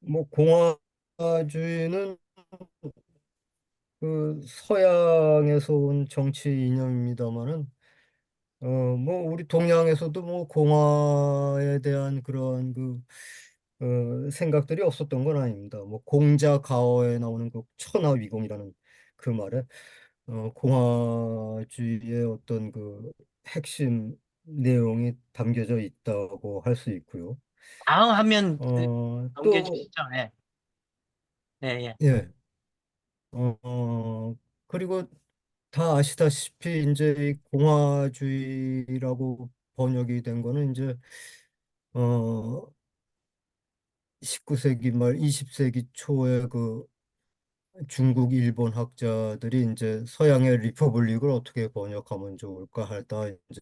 뭐 공화주의는 그 서양에서 온 정치 이념입니다만은 뭐 우리 동양에서도 뭐 공화에 대한 그런 생각들이 없었던 건 아닙니다. 뭐 공자 가어에 나오는 그 천하위공이라는 그 말에 공화주의의 어떤 그 핵심 내용이 담겨져 있다고 할 수 있고요. 다음 화면 또 넘겨주시죠. 예, 예, 예. 예. 그리고 다 아시다시피 이제 이 공화주의라고 번역이 된 거는 이제 어 19세기 말 20세기 초에 그 중국 일본 학자들이 이제 서양의 리퍼블릭을 어떻게 번역하면 좋을까 하다 이제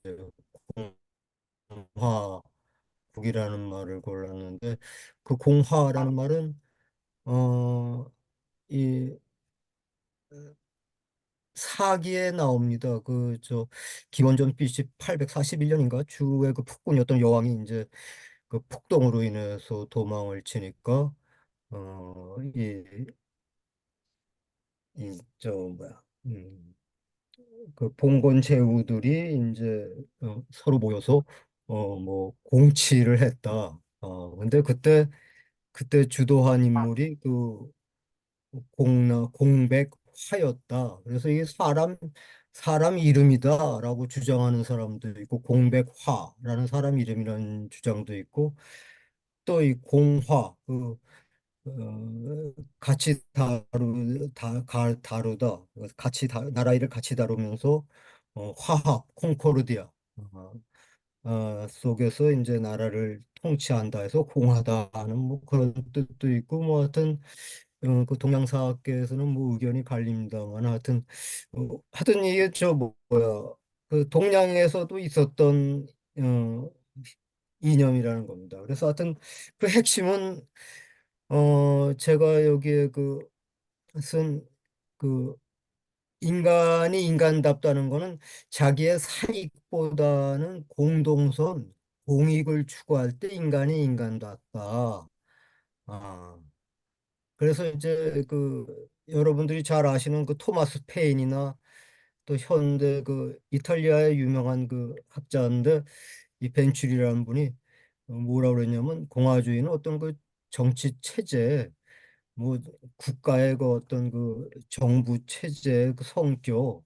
공화국이라는 말을 골랐는데 그 공화라는 말은 이 사기에 나옵니다. 그 저 기원전 BC 841년인가 주에 그 폭군이었던 여왕이 이제 그 폭동으로 인해서 도망을 치니까 이 저 뭐야 그 봉건 제후들이 이제 서로 모여서 뭐 공치를 했다. 근데 그때 주도한 인물이 그 공백화였다. 그래서 이게 사람 이름이다라고 주장하는 사람도 있고 공백화라는 사람 이름이라는 주장도 있고 또 이 공화 같이 다루다 나라 일을 같이 다루면서 화합 콩코르디아 속에서 이제 나라를 통치한다 해서 공하다 하는 뭐 그런 뜻도 있고 뭐 하여튼 그 동양사학계에서는 뭐 의견이 갈립니다만 하여튼 이게 뭐야 그 동양에서도 있었던 어, 이념이라는 겁니다. 그래서 하여튼 그 핵심은 제가 여기에 쓴그 인간이 인간답다는 거는 자기의 사익보다는 공동선, 공익을 추구할 때 인간이 인간답다. 아, 그래서 이제 여러분들이 잘 아시는 그 토마스 페인이나 또 현대 그 이탈리아의 유명한 그 학자인데 이 벤츄리라는 분이 뭐라 그랬냐면 공화주의는 어떤 그 정치 체제 뭐 국가의 그 어떤 그 정부 체제의 그 성격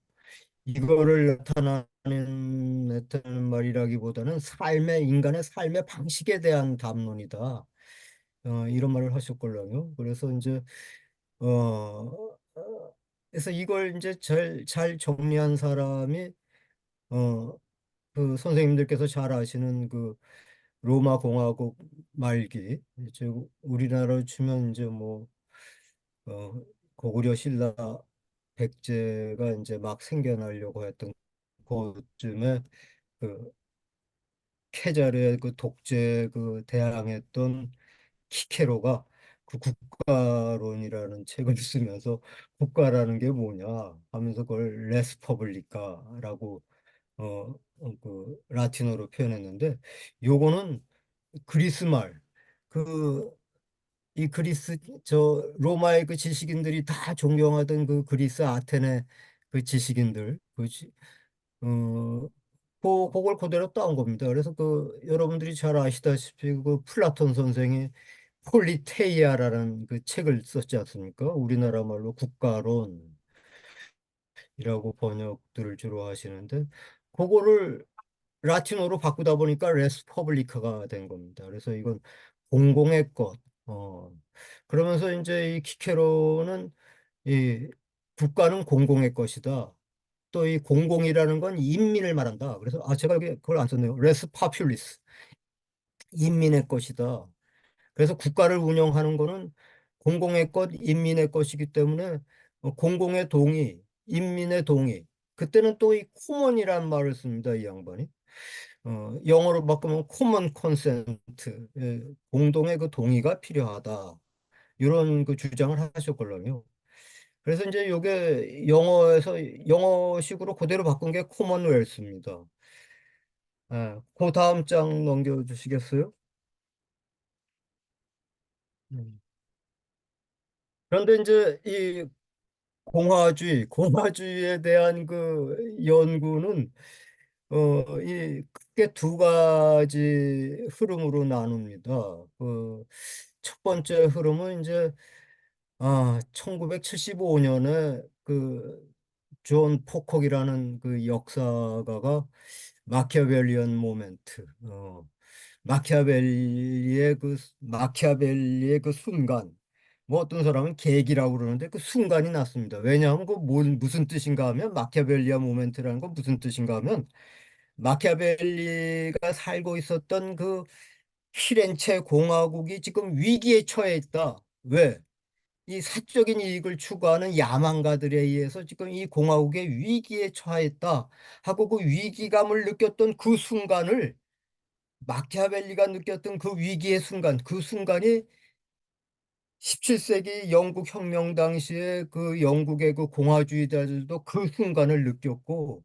이거를 나타내는 말이라기보다는 인간의 삶의 방식에 대한 담론이다. 이런 말을 하셨걸랑요. 그래서 이제 어, 그래서 이걸 이제 잘 정리한 사람이 어, 그 선생님들께서 잘 아시는 그 로마 공화국 말기 이제 우리나라로 치면 이제 뭐 고구려 신라 백제가 이제 막 생겨나려고 했던 그쯤에 그 케자르의 그 독재 대항했던 키케로가 그 국가론이라는 책을 쓰면서 국가라는 게 뭐냐 하면서 그걸 레스퍼블리카라고 그 라틴어로 표현했는데 요거는 그리스 말 그 이 그리스 로마의 그 지식인들이 다 존경하던 그 그리스 아테네 그 지식인들 그걸 그대로 따온 겁니다. 그래서 여러분들이 잘 아시다시피 그 플라톤 선생이 폴리테이아라는 그 책을 썼지 않습니까? 우리나라 말로 국가론이라고 번역들을 주로 하시는데 그거를 라틴어로 바꾸다 보니까 레스 퍼블리카가 된 겁니다. 그래서 이건 공공의 것. 어. 그러면서 이제 이 키케로는 이 국가는 공공의 것이다. 또 이 공공이라는 건 인민을 말한다. 그래서 제가 여기 그걸 안 썼네요. 레스 파퓰리스. 인민의 것이다. 그래서 국가를 운영하는 거는 공공의 것, 인민의 것이기 때문에 공공의 동의, 인민의 동의. 그때는 또 이 코먼이라는 말을 씁니다. 이 양반이. 영어로 바꾸면 코먼 컨센트, 공동의 그 동의가 필요하다. 이런 그 주장을 하셨걸랑요. 그래서 이제 요게 영어식으로 그대로 바꾼 게 코먼웰스입니다. 그 다음 장 넘겨주시겠어요? 음. 그런데 이제 이 공화주의에 대한 그 연구는 이 크게 두 가지 흐름으로 나눕니다. 그 첫 번째 흐름은 이제 1975년에 그 존 포콕이라는 그 역사가가 마키아벨리안 모멘트, 마키아벨리의 그 순간, 뭐 어떤 사람은 계기라고 그러는데 그 순간이 났습니다. 왜냐하면 무슨 뜻인가 하면 마키아벨리안 모멘트라는 건 무슨 뜻인가 하면 마키아벨리가 살고 있었던 그 피렌체 공화국이 지금 위기에 처해 있다. 왜? 이 사적인 이익을 추구하는 야망가들에 의해서 지금 이 공화국의 위기에 처했다 하고 그 위기감을 느꼈던 그 순간을 마키아벨리가 느꼈던 그 위기의 순간, 그 순간이 17세기 영국 혁명 당시에 그 영국의 그 공화주의자들도 그 순간을 느꼈고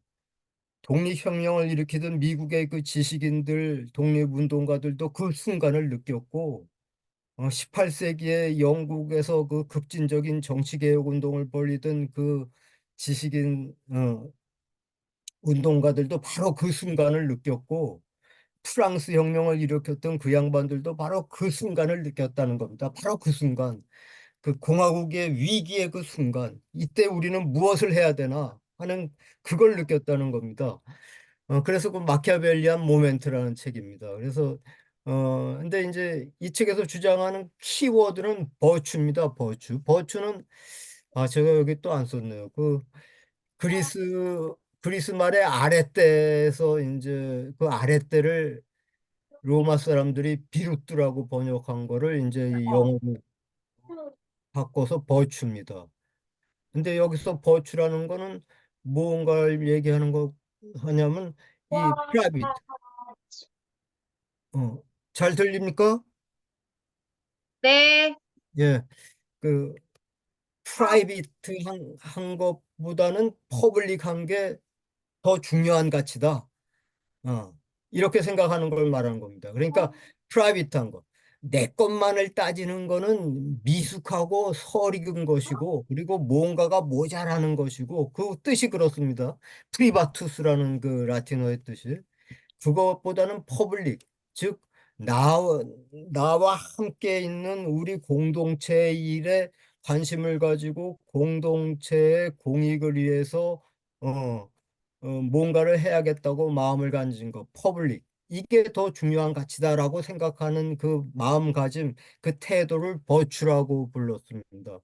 독립혁명을 일으키던 미국의 그 지식인들, 독립운동가들도 그 순간을 느꼈고 18세기에 영국에서 그 급진적인 정치개혁 운동을 벌이던 그 지식인 운동가들도 바로 그 순간을 느꼈고 프랑스 혁명을 일으켰던 그 양반들도 바로 그 순간을 느꼈다는 겁니다. 바로 그 순간, 그 공화국의 위기의 그 순간, 이때 우리는 무엇을 해야 되나 하는 그걸 느꼈다는 겁니다. 그래서 그 마키아벨리안 모멘트라는 책입니다. 그래서 근데 이제 이 책에서 주장하는 키워드는 버추입니다. 버추는 제가 여기 또 안 썼네요. 그 그리스 그리스 말의 아랫대에서 이제 그 아랫대를 로마 사람들이 비루트라고 번역한 거를 이제 이 영어로 바꿔서 버추입니다. 근데 여기서 버추라는 거는 무언가를 얘기하는 거 하냐면 이 프라이빗 어, 잘 들립니까? 네. 예, 그 프라이빗한 것보다는 퍼블릭한 게 더 중요한 가치다. 이렇게 생각하는 걸 말하는 겁니다. 그러니까 프라이빗한 거. 내 것만을 따지는 거는 미숙하고 설익은 것이고 그리고 뭔가가 모자라는 것이고 그 뜻이 그렇습니다. 프리바투스라는 그 라틴어의 뜻이. 그것보다는 퍼블릭, 즉 나, 나와 함께 있는 우리 공동체의 일에 관심을 가지고 공동체의 공익을 위해서 뭔가를 해야겠다고 마음을 가진 것, 퍼블릭. 이게 더 중요한 가치다라고 생각하는 그 마음가짐, 그 태도를 버추라고 불렀습니다.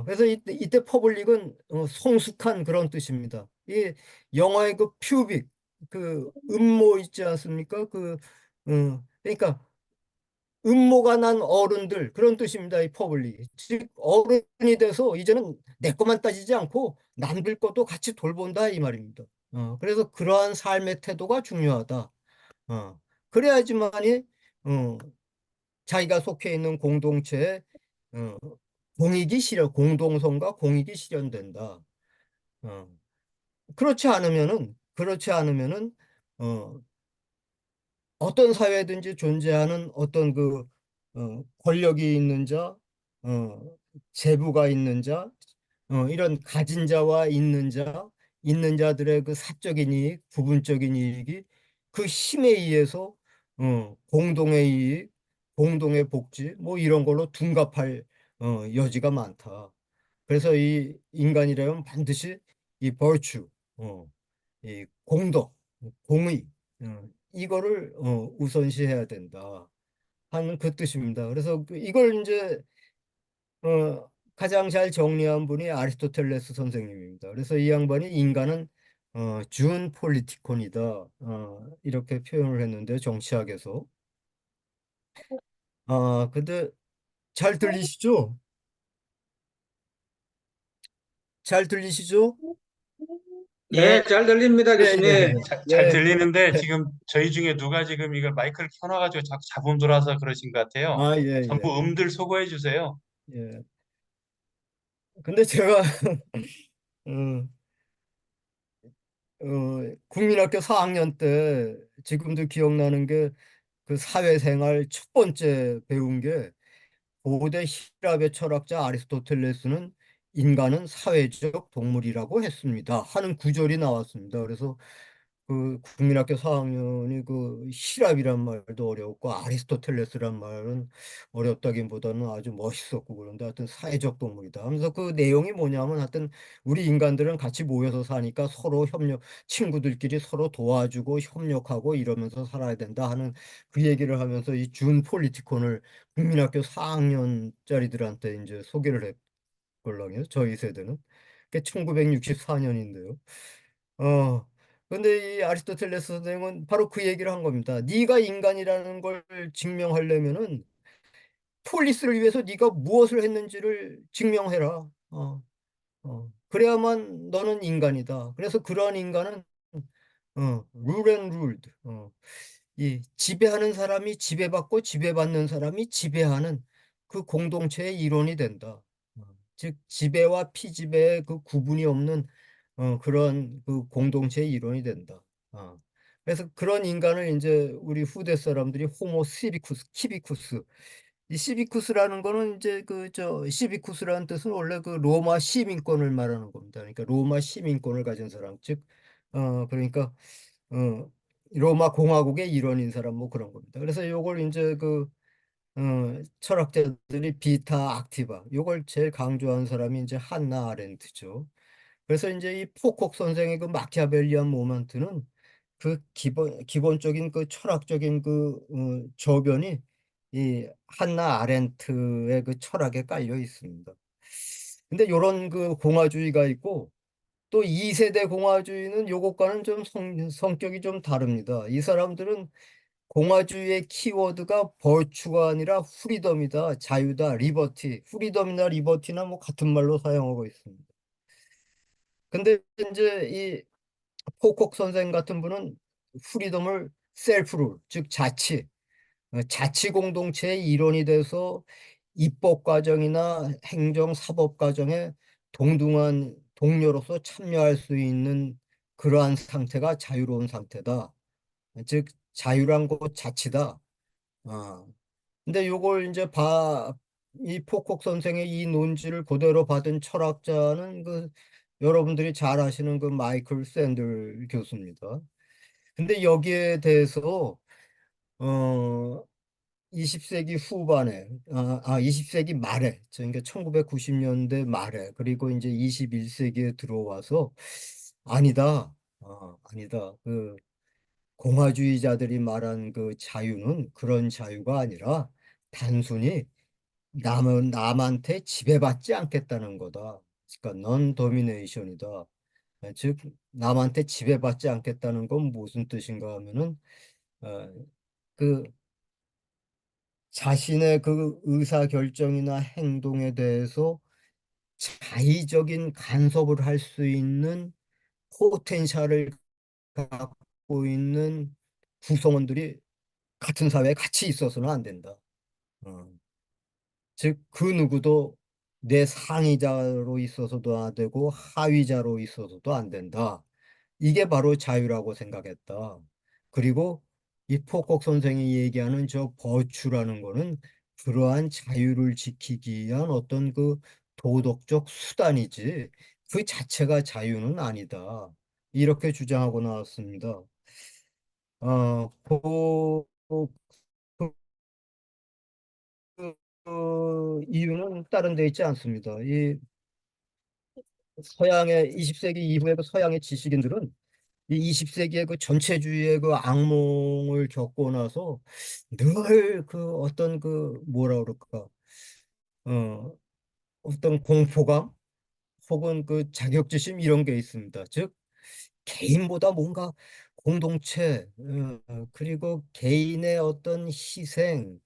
그래서 이때 퍼블릭은 성숙한 그런 뜻입니다. 이 영어의 그 퓨빅, 그 음모 있지 않습니까? 그러니까 음모가 난 어른들 그런 뜻입니다. 이 퍼블릭. 즉 어른이 돼서 이제는 내 것만 따지지 않고 남들 것도 같이 돌본다 이 말입니다. 그래서 그러한 삶의 태도가 중요하다. 그래야지만이 어, 자기가 속해 있는 공동체에 어, 공동성과 공익이 실현된다. 어, 그렇지 않으면은 어, 어떤 사회든지 존재하는 어떤 권력이 있는 자, 재부가 있는 자, 이런 가진 자와 있는 자들의 그 사적인 이익, 부분적인 이익이 그 힘에 의해서 공동의 이익, 공동의 복지, 뭐 이런 걸로 둔갑할 여지가 많다. 그래서 이 인간이라면 반드시 이 벌추, 이 공덕, 공의, 이거를 우선시해야 된다 하는 그 뜻입니다. 그래서 이걸 이제 가장 잘 정리한 분이 아리스토텔레스 선생님입니다. 그래서 이 양반이 인간은 준 폴리티콘이다 이렇게 표현을 했는데 정치학에서 근데 잘 들리시죠? 잘 들리시죠? 예, 네, 잘 들립니다, 예, 예, 교수님. 잘 예, 들리는데 지금 저희 중에 누가 지금 이걸 마이크를 켜놔가지고 자꾸 잡음 들어와서 그러신 것 같아요. 예, 예, 전부 음들 소거해 주세요. 예. 근데 제가 음, 국민학교 4학년 때 지금도 기억나는 게 그 사회생활 첫 번째 배운 게 고대希腊의 철학자 아리스토텔레스는 인간은 사회적 동물이라고 했습니다 하는 구절이 나왔습니다. 그래서 그 국민학교 4학년이 그 시랍이란 말도 어려웠고 아리스토텔레스란 말은 어렵다기보다는 아주 멋있었고 그런데 하여튼 사회적 동물이다 하면서 그 내용이 뭐냐면 하여튼 우리 인간들은 같이 모여서 사니까 서로 협력, 친구들끼리 서로 도와주고 협력하고 이러면서 살아야 된다 하는 그 얘기를 하면서 이 준 폴리티콘을 국민학교 4학년짜리들한테 이제 소개를 했걸랑요. 저희 세대는. 그게 1964년인데요. 어. 근데 이 아리스토텔레스 선생은 바로 그 얘기를 한 겁니다. 네가 인간이라는 걸 증명하려면은 폴리스를 위해서 네가 무엇을 했는지를 증명해라. 그래야만 너는 인간이다. 그래서 그러한 인간은 rule and ruled. 이 지배하는 사람이 지배받고 지배받는 사람이 지배하는 그 공동체의 일원이 된다. 어, 즉 지배와 피지배의 그 구분이 없는 그런 그 공동체의 일원이 된다. 어. 그래서 그런 인간을 이제 우리 후대 사람들이 호모 시비쿠스, 키비쿠스. 이 시비쿠스라는 거는 이제 그 저 시비쿠스라는 뜻은 원래 그 로마 시민권을 말하는 겁니다. 그러니까 로마 시민권을 가진 사람, 즉 그러니까 어, 로마 공화국의 일원인 사람 뭐 그런 겁니다. 그래서 요걸 이제 그 철학자들이 비타 악티바 요걸 제일 강조한 사람이 이제 한나 아렌트죠. 그래서 이제 이 포콕 선생의 그 마키아벨리안 모먼트는 그 기본적인 그 철학적인 그 저변이 이 한나 아렌트의 그 철학에 깔려 있습니다. 근데 요런 그 공화주의가 있고 또 2세대 공화주의는 요것과는 좀 성격이 좀 다릅니다. 이 사람들은 공화주의의 키워드가 버추가 아니라 프리덤이다, 자유다, 리버티. 프리덤이나 리버티나 뭐 같은 말로 사용하고 있습니다. 근데 이제 이 포콕 선생 같은 분은 프리덤을 셀프룰, 즉 자치, 자치 공동체의 일원이 돼서 입법 과정이나 행정 사법 과정에 동등한 동료로서 참여할 수 있는 그러한 상태가 자유로운 상태다. 즉 자유란 곧 자치다. 아. 근데 요걸 이제 이 포콕 선생의 이 논지를 그대로 받은 철학자는 그 여러분들이 잘 아시는 그 마이클 샌들 교수입니다. 근데 여기에 대해서 어 20세기 후반에 20세기 말에 그러니까 1990년대 말에 그리고 이제 21세기에 들어와서 아니다. 아니다. 그 공화주의자들이 말한 그 자유는 그런 자유가 아니라 단순히 남한테 지배받지 않겠다는 거다. 그러니까 넌 도미네이션이다. 즉 남한테 지배받지 않겠다는 건 무슨 뜻인가 하면은 어, 그 자신의 그 의사 결정이나 행동에 대해서 자의적인 간섭을 할 수 있는 포텐셜을 갖고 있는 구성원들이 같은 사회에 같이 있어서는 안 된다. 어. 즉, 그 누구도 내 상위자로 있어서도 안 되고 하위자로 있어서도 안 된다. 이게 바로 자유라고 생각했다. 그리고 이 포콕 선생이 얘기하는 저 버추라는 거는 그러한 자유를 지키기 위한 어떤 그 도덕적 수단이지 그 자체가 자유는 아니다. 이렇게 주장하고 나왔습니다. 그 이유는 다른 데 있지 않습니다. 이 서양의 20세기 이후의 그 서양의 지식인들은 이 20세기의 그 전체주의의 그 악몽을 겪고 나서 늘 그 어떤 그 뭐라 그럴까 어 어떤 공포감 혹은 그 자격지심 이런 게 있습니다. 즉 개인보다 뭔가 공동체 그리고 개인의 어떤 희생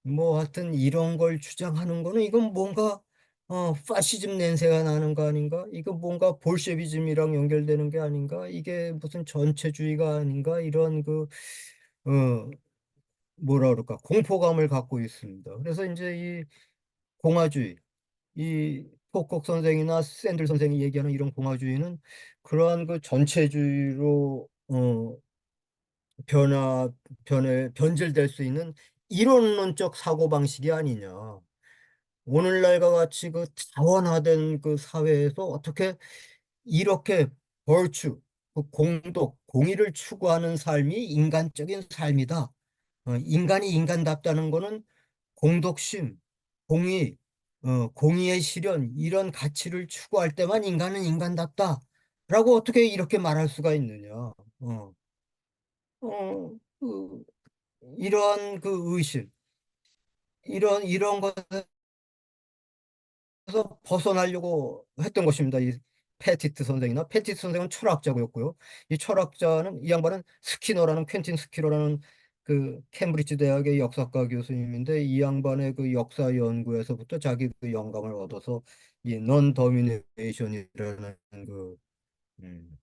뭐 하여튼 이런 걸 주장하는 거는 이건 뭔가 파시즘 냄새가 나는 거 아닌가? 이거 뭔가 볼셰비즘이랑 연결되는 게 아닌가? 이게 무슨 전체주의가 아닌가? 이런 그 어, 뭐라 그럴까? 공포감을 갖고 있습니다. 그래서 이제 이 공화주의, 이 포콕 선생이나 샌들 선생이 얘기하는 이런 공화주의는 그러한 그 전체주의로 변질될 수 있는 이론론적 사고방식이 아니냐. 오늘날과 같이 그 다원화된 그 사회에서 어떻게 이렇게 벌추, 그 공덕, 공의를 추구하는 삶이 인간적인 삶이다. 인간이 인간답다는 거는 공덕심, 공의, 공의의 실현, 이런 가치를 추구할 때만 인간은 인간답다. 라고 어떻게 이렇게 말할 수가 있느냐. 그, 이런 그 의식, 이런 것에서 벗어나려고 했던 것입니다. 이 패티트 선생이나 패티트 선생은 철학자고였고요. 이 철학자는 이 양반은 스키너라는 퀸틴 스키너라는 그 케임브리지 대학의 역사과 교수님인데 이 양반의 그 역사 연구에서부터 자기 그 영감을 얻어서 이 넌 더미네이션이라는 그 음,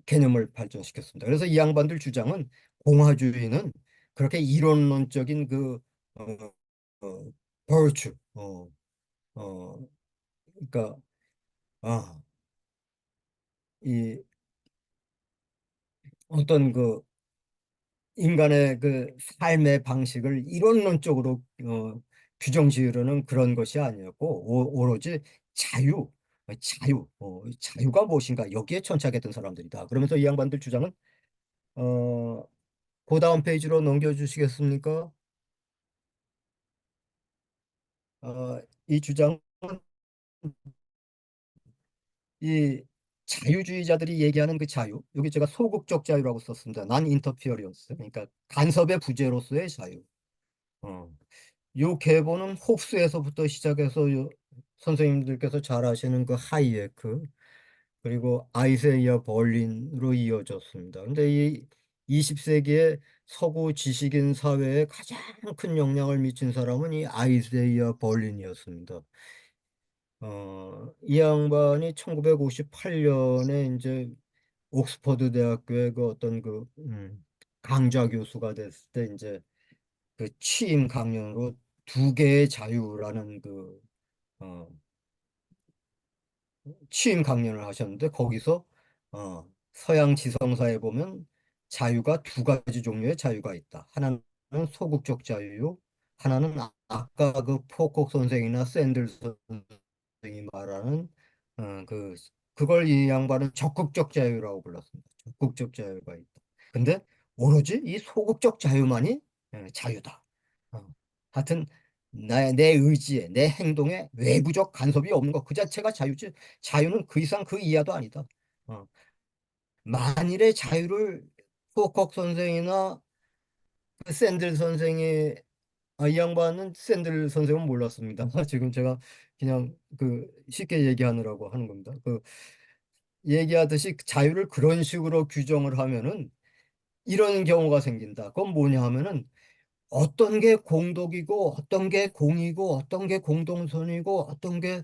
개념을 발전시켰습니다. 그래서 이 양반들 주장은 공화주의는 그렇게 이론론적인 그 어, 벌추, 어, 그러니까 아, 이 어떤 그 인간의 그 삶의 방식을 이론론적으로 규정 지으려는 그런 것이 아니었고 오로지 자유, 자유가 무엇인가 여기에 천착했던 사람들이다. 그러면서 이 양반들 주장은 어, 그 다음 페이지로 넘겨주시겠습니까? 이 주장은 이 자유주의자들이 얘기하는 그 자유, 여기 제가 소극적 자유라고 썼습니다. 난 인터피어리언스, 그러니까 간섭의 부재로서의 자유. 어. 요 계보는 홉스에서부터 시작해서 선생님들께서 잘 아시는 그 하이에크 그리고 아이세이아 벌린으로 이어졌습니다. 근데 이 20세기의 서구 지식인 사회에 가장 큰 영향을 미친 사람은 이 아이세이아 벌린이었습니다. 이 양반이 1958년에 이제 옥스퍼드 대학교의 그 어떤 그 강좌 교수가 됐을 때 이제 그 취임 강령으로 두 개의 자유라는 그 어, 취임 강연을 하셨는데 거기서 서양 지성사에 보면 자유가 두 가지 종류의 자유가 있다. 하나는 소극적 자유요. 하나는 아까 그 포콕 선생이나 샌들 선생이 말하는 그 그걸 이 양반은 적극적 자유라고 불렀습니다. 적극적 자유가 있다. 근데 오로지 이 소극적 자유만이 자유다. 어. 하여튼 내 의지에 내 행동에 외부적 간섭이 없는 것 그 자체가 자유지 자유는 그 이상 그 이하도 아니다. 어. 만일의 자유를 후어콕 선생이나 그 샌들 선생의 이 양반은 샌들 선생은 몰랐습니다. 지금 제가 그냥 그 쉽게 얘기하느라고 하는 겁니다. 그 얘기하듯이 자유를 그런 식으로 규정을 하면은 이런 경우가 생긴다. 그건 뭐냐 하면은 어떤 게 공덕이고 어떤 게 공이고 어떤 게 공동선이고 어떤 게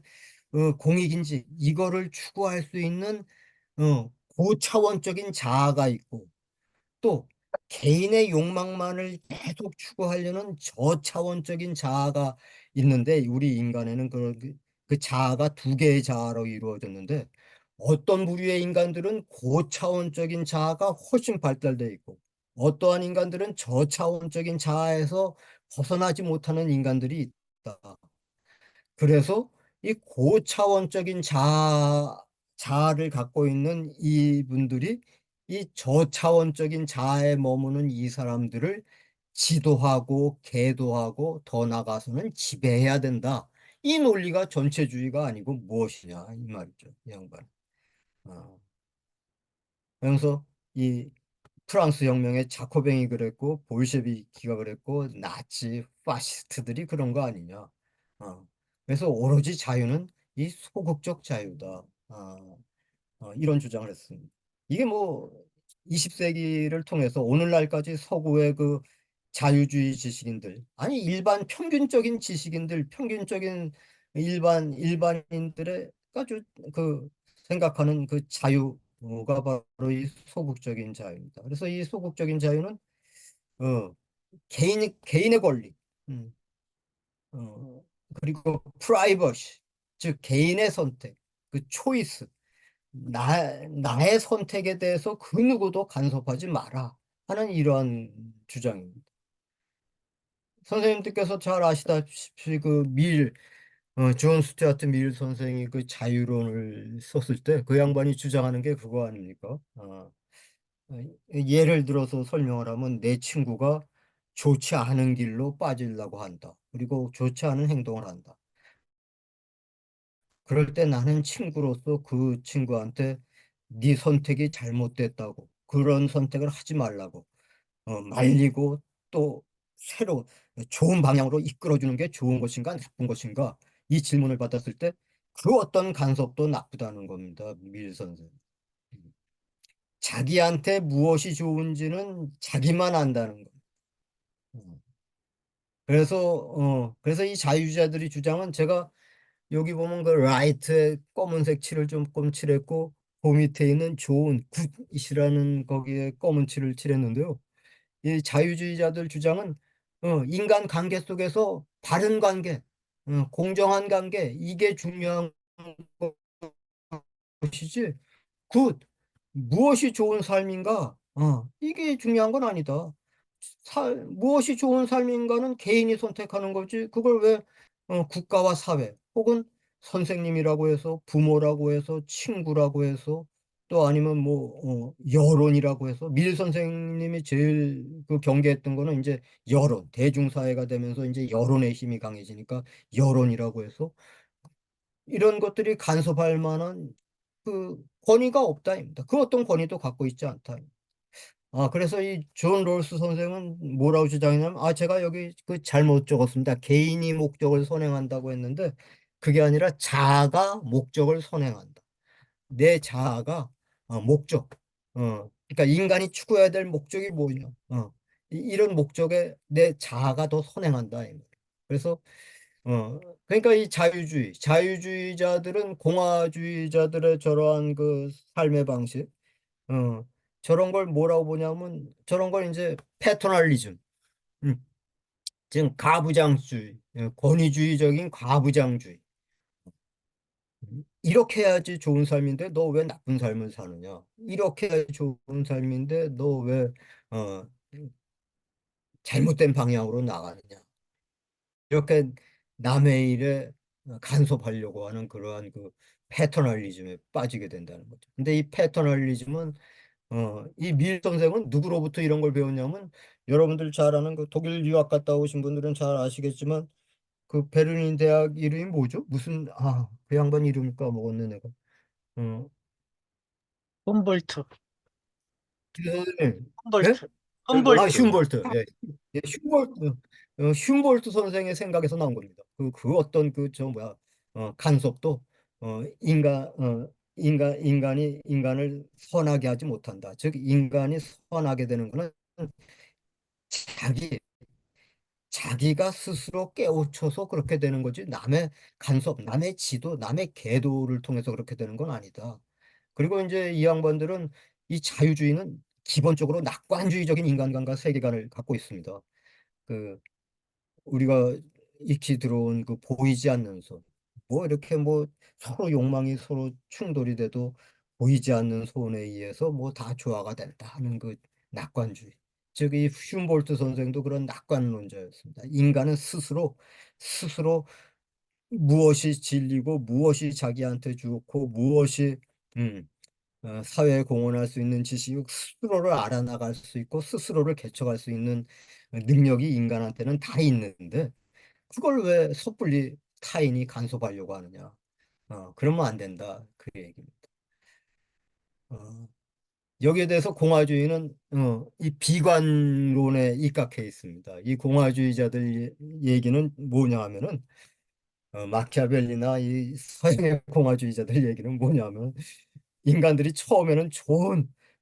공익인지 이거를 추구할 수 있는 고차원적인 자아가 있고 또 개인의 욕망만을 계속 추구하려는 저차원적인 자아가 있는데 우리 인간에는 그 자아가 두 개의 자아로 이루어졌는데 어떤 부류의 인간들은 고차원적인 자아가 훨씬 발달돼 있고 어떠한 인간들은 저차원적인 자아에서 벗어나지 못하는 인간들이 있다. 그래서 이 고차원적인 자아를 갖고 있는 이분들이 이 저차원적인 자아에 머무는 이 사람들을 지도하고 계도하고 더 나아가서는 지배해야 된다. 이 논리가 전체주의가 아니고 무엇이냐 이 말이죠. 이 양반. 어. 그래서 이 프랑스 혁명의 자코뱅이 그랬고 볼셰비키가 그랬고 나치 파시스트들이 그런 거 아니냐. 그래서 오로지 자유는 이 소극적 자유다. 이런 주장을 했습니다. 이게 뭐 20세기를 통해서 오늘날까지 서구의 그 자유주의 지식인들, 아니 일반 평균적인 지식인들, 평균적인 일반인들의 아주 그 생각하는 그 자유가 바로 이 소극적인 자유입니다. 그래서 이 소극적인 자유는 어, 개인의 권리, 음, 어, 그리고 프라이버시, 즉 개인의 선택, 그 초이스, 나의 선택에 대해서 그 누구도 간섭하지 마라 하는 이러한 주장입니다. 선생님들께서 잘 아시다시피 그 존 스튜어트 밀 선생이 그 자유론을 썼을 때 그 양반이 주장하는 게 그거 아닙니까? 예를 들어서 설명을 하면 내 친구가 좋지 않은 길로 빠지려고 한다. 그리고 좋지 않은 행동을 한다. 그럴 때 나는 친구로서 그 친구한테 네 선택이 잘못됐다고, 그런 선택을 하지 말라고 말리고, 또 새로 좋은 방향으로 이끌어주는 게 좋은 것인가 나쁜 것인가, 이 질문을 받았을 때 그 어떤 간섭도 나쁘다는 겁니다. 밀 선생. 자기한테 무엇이 좋은지는 자기만 안다는 거. 음. 그래서 이 자유주의자들의 주장은, 제가 여기 보면 그 라이트에 검은색 칠을 조금 칠했고, 그 밑에 있는 좋은 굿이라는 거기에 검은 칠을 칠했는데요. 이 자유주의자들 주장은 인간 관계 속에서 바른 관계, 공정한 관계, 이게 중요한 것이지, 굿, 무엇이 좋은 삶인가? 이게 중요한 건 아니다. 무엇이 좋은 삶인가는 개인이 선택하는 거지. 그걸 왜 국가와 사회, 혹은 선생님이라고 해서, 부모라고 해서, 친구라고 해서, 또 아니면 여론이라고 해서. 밀 선생님이 제일 그 경계했던 거는 이제 여론, 대중사회가 되면서 이제 여론의 힘이 강해지니까 여론이라고 해서 이런 것들이 간섭할 만한 그 권위가 없다입니다. 그 어떤 권위도 갖고 있지 않다. 그래서 이 존 롤스 선생은 뭐라고 주장했냐면, 제가 여기 그 잘못 적었습니다. 개인이 목적을 선행한다고 했는데, 그게 아니라 자아가 목적을 선행한다. 내 자아가 목적. 그러니까 인간이 추구해야 될 목적이 뭐냐. 이런 목적에 내 자아가 더 선행한다. 이 말이에요. 그래서 그러니까 이 자유주의자들은 공화주의자들의 저러한 그 삶의 방식, 어, 저런 걸 뭐라고 보냐면, 저런 걸 이제 패터널리즘, 음, 즉 가부장주의, 권위주의적인 가부장주의. 이렇게 해야지 좋은 삶인데 너 왜 나쁜 삶을 사느냐? 이렇게 해야지 좋은 삶인데 너 왜 어, 잘못된 방향으로 나가느냐? 이렇게 남의 일에 간섭하려고 하는 그러한 그 패터널리즘에 빠지게 된다는 거죠. 근데 이 패터널리즘은 이 밀 선생은 누구로부터 이런 걸 배웠냐면, 여러분들 잘 아는 그 독일 유학 갔다 오신 분들은 잘 아시겠지만, 그 베르린 대학 이름이 뭐죠? 그 양반 이름 까먹었네 내가. 어, humboldt, 그 선생님, 예? humboldt, humboldt. humboldt. 예. 예, humboldt 선생의 생각에서 나온 겁니다. 그 어떤 간섭도 인간이 인간을 선하게 하지 못한다. 즉 인간이 선하게 되는 것은 자기 자기가 스스로 깨우쳐서 그렇게 되는 거지, 남의 간섭, 남의 지도, 남의 계도를 통해서 그렇게 되는 건 아니다. 그리고 이제 이 양반들은, 이 자유주의는 기본적으로 낙관주의적인 인간관과 세계관을 갖고 있습니다. 그 우리가 익히 들어온 그 보이지 않는 손, 이렇게 서로 욕망이 서로 충돌이 돼도 보이지 않는 손에 의해서 다 조화가 된다 하는 그 낙관주의. 즉 이 humboldt 선생도 그런 낙관론자였습니다. 인간은 스스로 무엇이 진리고 무엇이 자기한테 좋고 무엇이 음, 사회에 공헌할 수 있는 지식이, 스스로를 알아나갈 수 있고 스스로를 개척할 수 있는 능력이 인간한테는 다 있는데, 그걸 왜 섣불리 타인이 간섭하려고 하느냐. 그러면 안 된다. 그 얘기입니다. 어, 여기에 대해서 공화주의는 이 비관론에 입각해 있습니다. 이 공화주의자들 얘기는 뭐냐 하면은, 마키아벨리나 이 서양의 공화주의자들 얘기는 뭐냐면, 인간들이 처음에는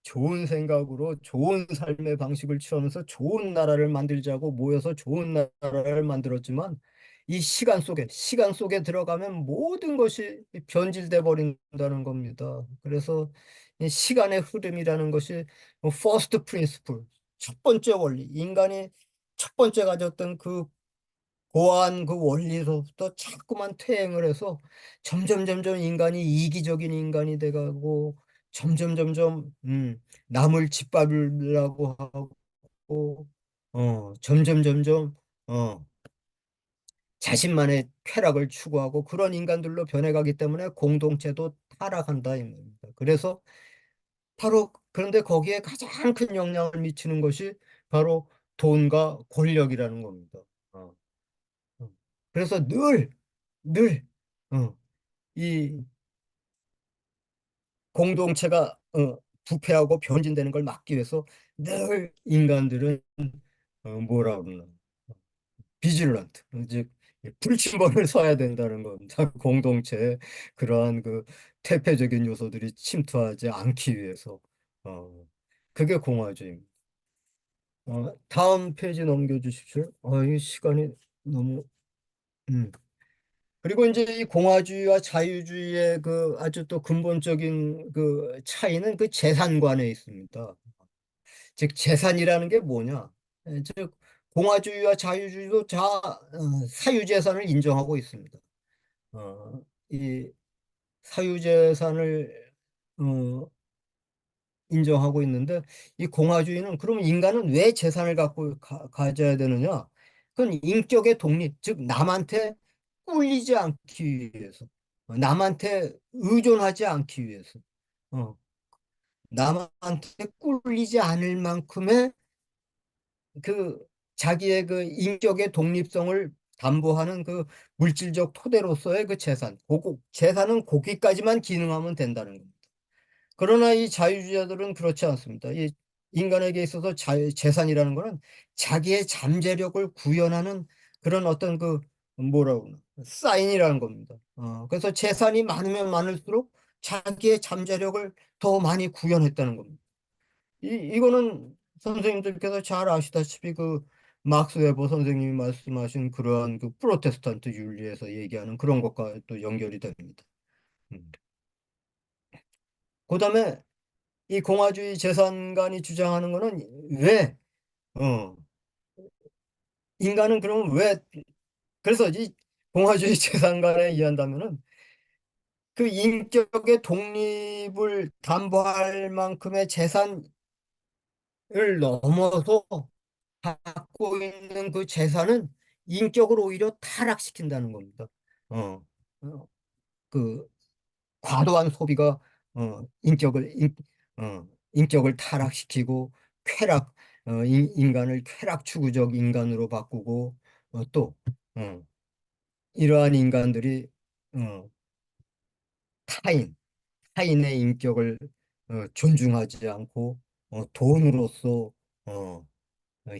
좋은 생각으로 좋은 삶의 방식을 취하면서 좋은 나라를 만들자고 모여서 좋은 나라를 만들었지만, 이 시간 속에 들어가면 모든 것이 변질돼 버린다는 겁니다. 그래서 이 시간의 흐름이라는 것이 first principle, 첫 번째 원리, 인간이 첫 번째 가졌던 그 고안 그 원리로부터 자꾸만 퇴행을 해서 점점 인간이 이기적인 인간이 돼가고, 점점 남을 짓밟으려고 하고, 점점 어, 자신만의 쾌락을 추구하고 그런 인간들로 변해가기 때문에 공동체도 타락한다 이 말입니다. 그래서 바로 그런데 거기에 가장 큰 영향을 미치는 것이 바로 돈과 권력이라는 겁니다. 어, 어. 그래서 늘, 어, 이 공동체가 부패하고 변진되는 걸 막기 위해서 늘 인간들은 뭐라 그러나 비질런트, 즉 불침번을 서야 된다는 겁니다. 공동체에 그러한 그 퇴폐적인 요소들이 침투하지 않기 위해서 그게 공화주의입니다. 다음 페이지 넘겨주십시오. 이 시간이 너무 그리고 이제 이 공화주의와 자유주의의 그 아주 또 근본적인 그 차이는 그 재산관에 있습니다. 즉 재산이라는 게 뭐냐? 즉 공화주의와 자유주의도 사유재산을 인정하고 있습니다. 이 사유재산을 어, 인정하고 있는데 이 공화주의는 그러면 인간은 왜 재산을 가져야 되느냐? 그건 인격의 독립, 즉 남한테 꿀리지 않기 위해서, 남한테 의존하지 않기 위해서, 어, 남한테 꿀리지 않을 만큼의 그 자기의 그 인격의 독립성을 담보하는 그 물질적 토대로서의 그 재산, 재산은 거기까지만 기능하면 된다는 겁니다. 그러나 이 자유주의자들은 그렇지 않습니다. 이 인간에게 있어서 재산이라는 것은 자기의 잠재력을 구현하는 그런 어떤 그 뭐라고 그러나 사인이라는 겁니다. 그래서 재산이 많으면 많을수록 자기의 잠재력을 더 많이 구현했다는 겁니다. 이거는 선생님들께서 잘 아시다시피 그 막스 웨버 선생님이 말씀하신 그러한 그 프로테스탄트 윤리에서 얘기하는 그런 것과 또 연결이 됩니다. 음. 그다음에 이 공화주의 재산관이 주장하는 거는 왜, 어, 인간은 그러면 왜, 그래서 이 공화주의 재산관에 의한다면은 그 인격의 독립을 담보할 만큼의 재산을 넘어서 갖고 있는 그 재산은 인격을 오히려 타락시킨다는 겁니다. 어, 어, 그 과도한 소비가 인격을 타락시키고 쾌락 인간을 쾌락 추구적 인간으로 바꾸고 또 어, 이러한 인간들이 어, 타인 타인의 인격을 존중하지 않고 돈으로서 어,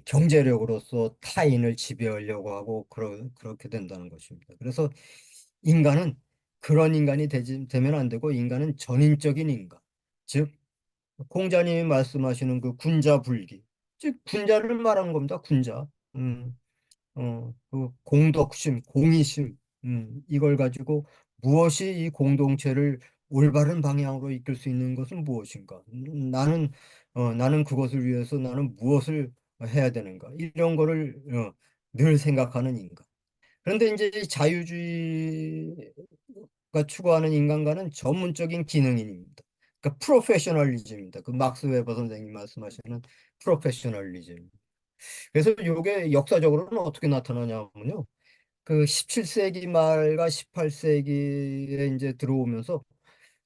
경제력으로서 타인을 지배하려고 하고 그렇게 된다는 것입니다. 그래서 인간은 그런 인간이 되면 안 되고 인간은 전인적인 인간, 즉 공자님이 말씀하시는 그 군자불기, 즉 군자를 말하는 겁니다. 군자. 그 공덕심, 공의심, 이걸 가지고 무엇이 이 공동체를 올바른 방향으로 이끌 수 있는 것은 무엇인가? 나는 그것을 위해서 나는 무엇을 해야 되는가? 이런 거를 늘 생각하는 인간. 그런데 이제 이 자유주의가 추구하는 인간과는 전문적인 기능인입니다. 그러니까 프로페셔널리즘입니다. 그 막스 웨버 선생님 말씀하시는 프로페셔널리즘. 그래서 이게 역사적으로는 어떻게 나타나냐면요. 그 17세기 말과 18세기에 이제 들어오면서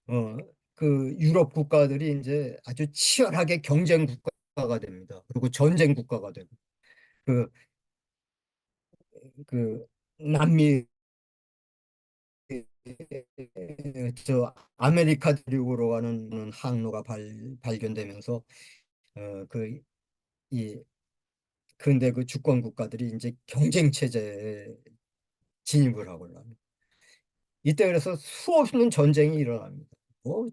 어, 그 유럽 국가들이 이제 아주 치열하게 경쟁 국가가 됩니다. 그리고 전쟁 국가가 되고 그, 그 남미 저 아메리카 대륙으로 가는 항로가 발견되면서 그 이 근데 그 주권 국가들이 이제 경쟁 체제에 진입을 하고 합니다. 이때 그래서 수없는 전쟁이 일어납니다.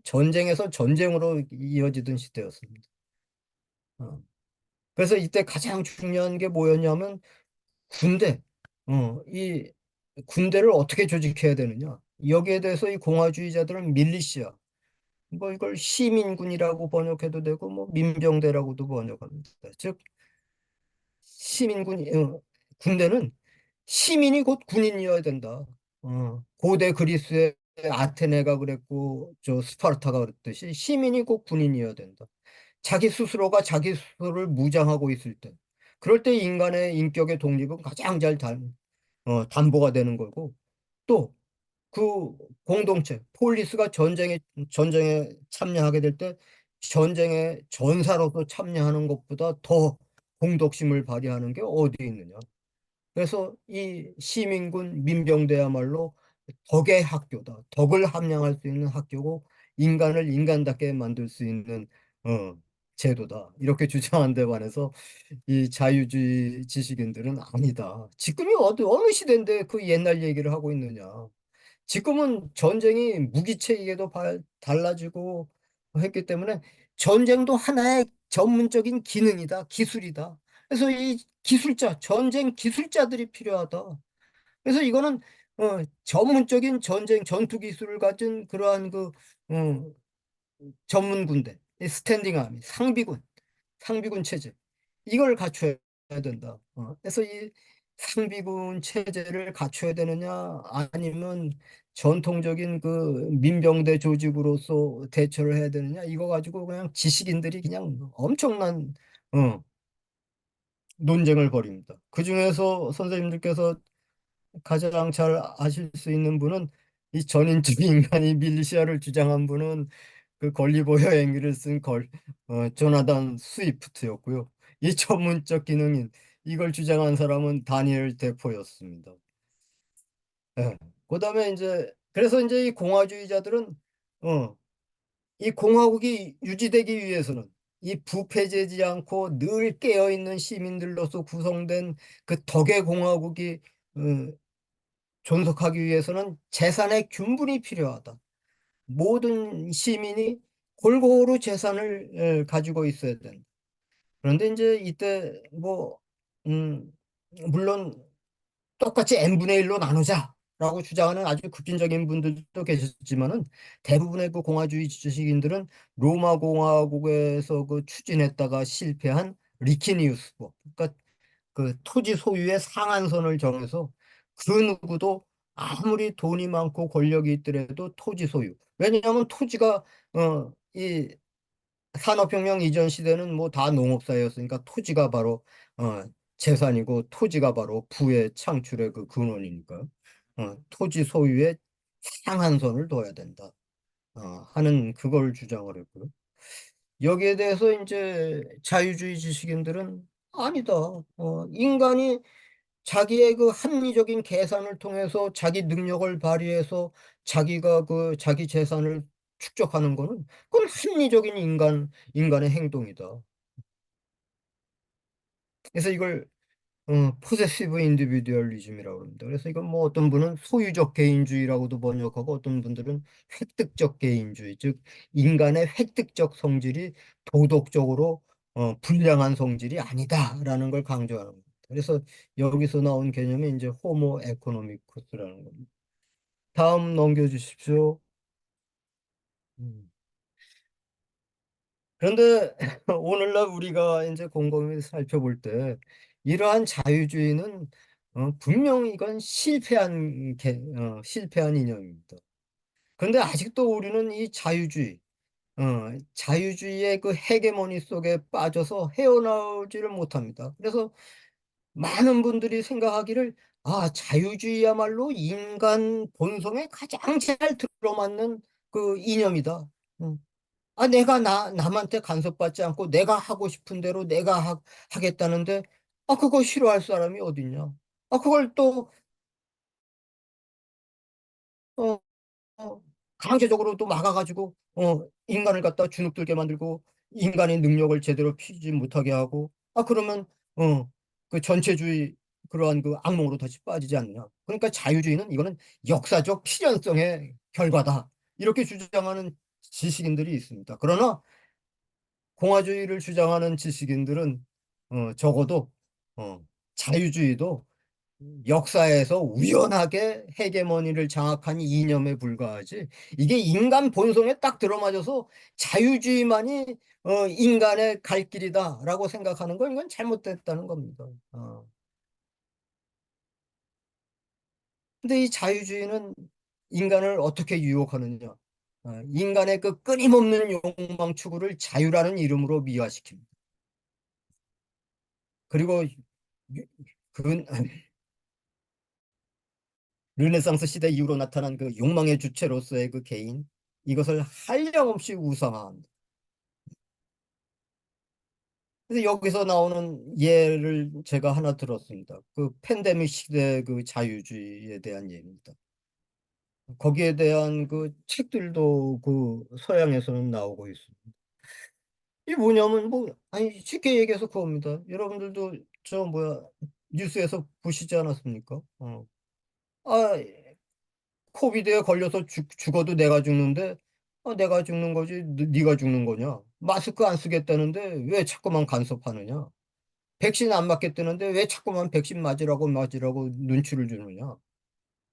전쟁에서 전쟁으로 이어지던 시대였습니다. 어. 그래서 이때 가장 중요한 게 뭐였냐면 군대. 이 군대를 어떻게 조직해야 되느냐. 여기에 대해서 이 공화주의자들은 밀리시아. 뭐 이걸 시민군이라고 번역해도 되고 뭐 민병대라고도 번역합니다. 즉 군대는 시민이 곧 군인이어야 된다. 고대 그리스의 아테네가 그랬고 저 스파르타가 그랬듯이 시민이 곧 군인이어야 된다. 자기 스스로가 자기 스스로를 무장하고 있을 때, 그럴 때 인간의 인격의 독립은 가장 잘 담보가 되는 거고, 또 그 공동체, 폴리스가 전쟁에 참여하게 될 때 전쟁에 전사로서 참여하는 것보다 더 공덕심을 발휘하는 게 어디 있느냐. 그래서 이 시민군 민병대야말로 덕의 학교다. 덕을 함양할 수 있는 학교고 인간을 인간답게 만들 수 있는 어, 제도다. 이렇게 주장한 데 반해서 이 자유주의 지식인들은 아니다. 지금이 어느 시대인데 그 옛날 얘기를 하고 있느냐. 지금은 전쟁이 무기체계도 달라지고 했기 때문에 전쟁도 하나의 전문적인 기능이다, 기술이다. 그래서 이 전쟁 기술자들이 필요하다. 그래서 이거는 전문적인 전쟁 전투 기술을 가진 그러한 어, 전문 군대, 이 스탠딩 아미, 상비군 체제 이걸 갖춰야 된다. 그래서 이 상비군 체제를 갖춰야 되느냐 아니면 전통적인 그 민병대 조직으로서 대처를 해야 되느냐 이거 가지고 그냥 지식인들이 그냥 엄청난 어, 논쟁을 벌입니다. 그중에서 선생님들께서 가장 잘 아실 수 있는 분은 이 전인적 인간이 밀리시아를 주장한 분은 그 걸리버 여행기를 쓴 조나단 스위프트였고요. 이 전문적 기능인 이걸 주장한 사람은 다니엘 데포였습니다. 예. 그다음에 이제 그래서 이제 이 공화주의자들은 어, 이 공화국이 유지되기 위해서는 이 부패되지 않고 늘 깨어있는 시민들로서 구성된 그 덕의 공화국이 어, 존속하기 위해서는 재산의 균분이 필요하다. 모든 시민이 골고루 재산을 가지고 있어야 된다. 그런데 이제 이때 음, 물론 똑같이 n분의 1로 나누자라고 주장하는 아주 급진적인 분들도 계셨지만은 대부분의 그 공화주의 지식인들은 로마 공화국에서 그 추진했다가 실패한 리키니우스법, 그러니까 그 토지 소유의 상한선을 정해서 그 누구도 아무리 돈이 많고 권력이 있더라도 토지 소유. 왜냐하면 토지가 이 산업혁명 이전 시대는 뭐 다 농업사였으니까 토지가 바로 어, 재산이고 토지가 바로 부의 창출의 그 근원이니까 토지 소유의 상한선을 둬야 된다. 하는 그걸 주장을 했고요. 여기에 대해서 이제 자유주의 지식인들은 아니다. 인간이 자기의 그 합리적인 계산을 통해서 자기 능력을 발휘해서 자기가 그 자기 재산을 축적하는 거는 그건 합리적인 인간의 행동이다. 그래서 이걸 포세시브 인디비듀얼리즘이라고 합니다. 그래서 이건 뭐 어떤 분은 소유적 개인주의라고도 번역하고 어떤 분들은 획득적 개인주의, 즉 인간의 획득적 성질이 도덕적으로 불량한 성질이 아니다라는 걸 강조하는 겁니다. 그래서 여기서 나온 개념이 이제 호모 에코노미쿠스라는 겁니다. 다음 넘겨주십시오. 음. 그런데 오늘날 우리가 이제 곰곰이 살펴볼 때 이러한 자유주의는 분명히 이건 실패한 이념입니다. 그런데 아직도 우리는 이 자유주의의 그 헤게모니 속에 빠져서 헤어나오지를 못합니다. 그래서 많은 분들이 생각하기를 자유주의야말로 인간 본성에 가장 잘 들어맞는 그 이념이다. 음. 내가 남한테 간섭받지 않고 내가 하고 싶은 대로 하겠다는데, 그거 싫어할 사람이 어딨냐? 그걸 또, 어, 어, 강제적으로 또 막아가지고, 인간을 갖다 주눅들게 만들고, 인간의 능력을 제대로 피지 못하게 하고, 그러면, 그 전체주의, 그러한 그 악몽으로 다시 빠지지 않느냐. 그러니까 자유주의는 이거는 역사적 필연성의 결과다. 이렇게 주장하는 지식인들이 있습니다. 그러나, 공화주의를 주장하는 지식인들은 적어도 어, 자유주의도 역사에서 우연하게 헤게모니를 장악한 이념에 불과하지 이게 인간 본성에 딱 들어맞아서 자유주의만이 인간의 갈 길이다라고 생각하는 건 이건 잘못됐다는 겁니다. 근데 이 자유주의는 인간을 어떻게 유혹하느냐? 인간의 그 끊임없는 욕망 추구를 자유라는 이름으로 미화시킵니다. 그리고 그 르네상스 시대 이후로 나타난 그 욕망의 주체로서의 그 개인, 이것을 한량없이 우상화합니다. 그래서 여기서 나오는 예를 제가 하나 들었습니다. 그 팬데믹 시대 그 자유주의에 대한 예입니다. 거기에 대한 그 책들도 그 서양에서는 나오고 있습니다. 이게 뭐냐면 뭐 아니 쉽게 얘기해서 그겁니다. 여러분들도 저 뭐야 뉴스에서 보시지 않았습니까? 아 코비드에 걸려서 죽어도 내가 죽는데 내가 죽는 거지 네가 죽는 거냐? 마스크 안 쓰겠다는데 왜 자꾸만 간섭하느냐? 백신 안 맞겠다는데 왜 자꾸만 백신 맞으라고 눈치를 주느냐?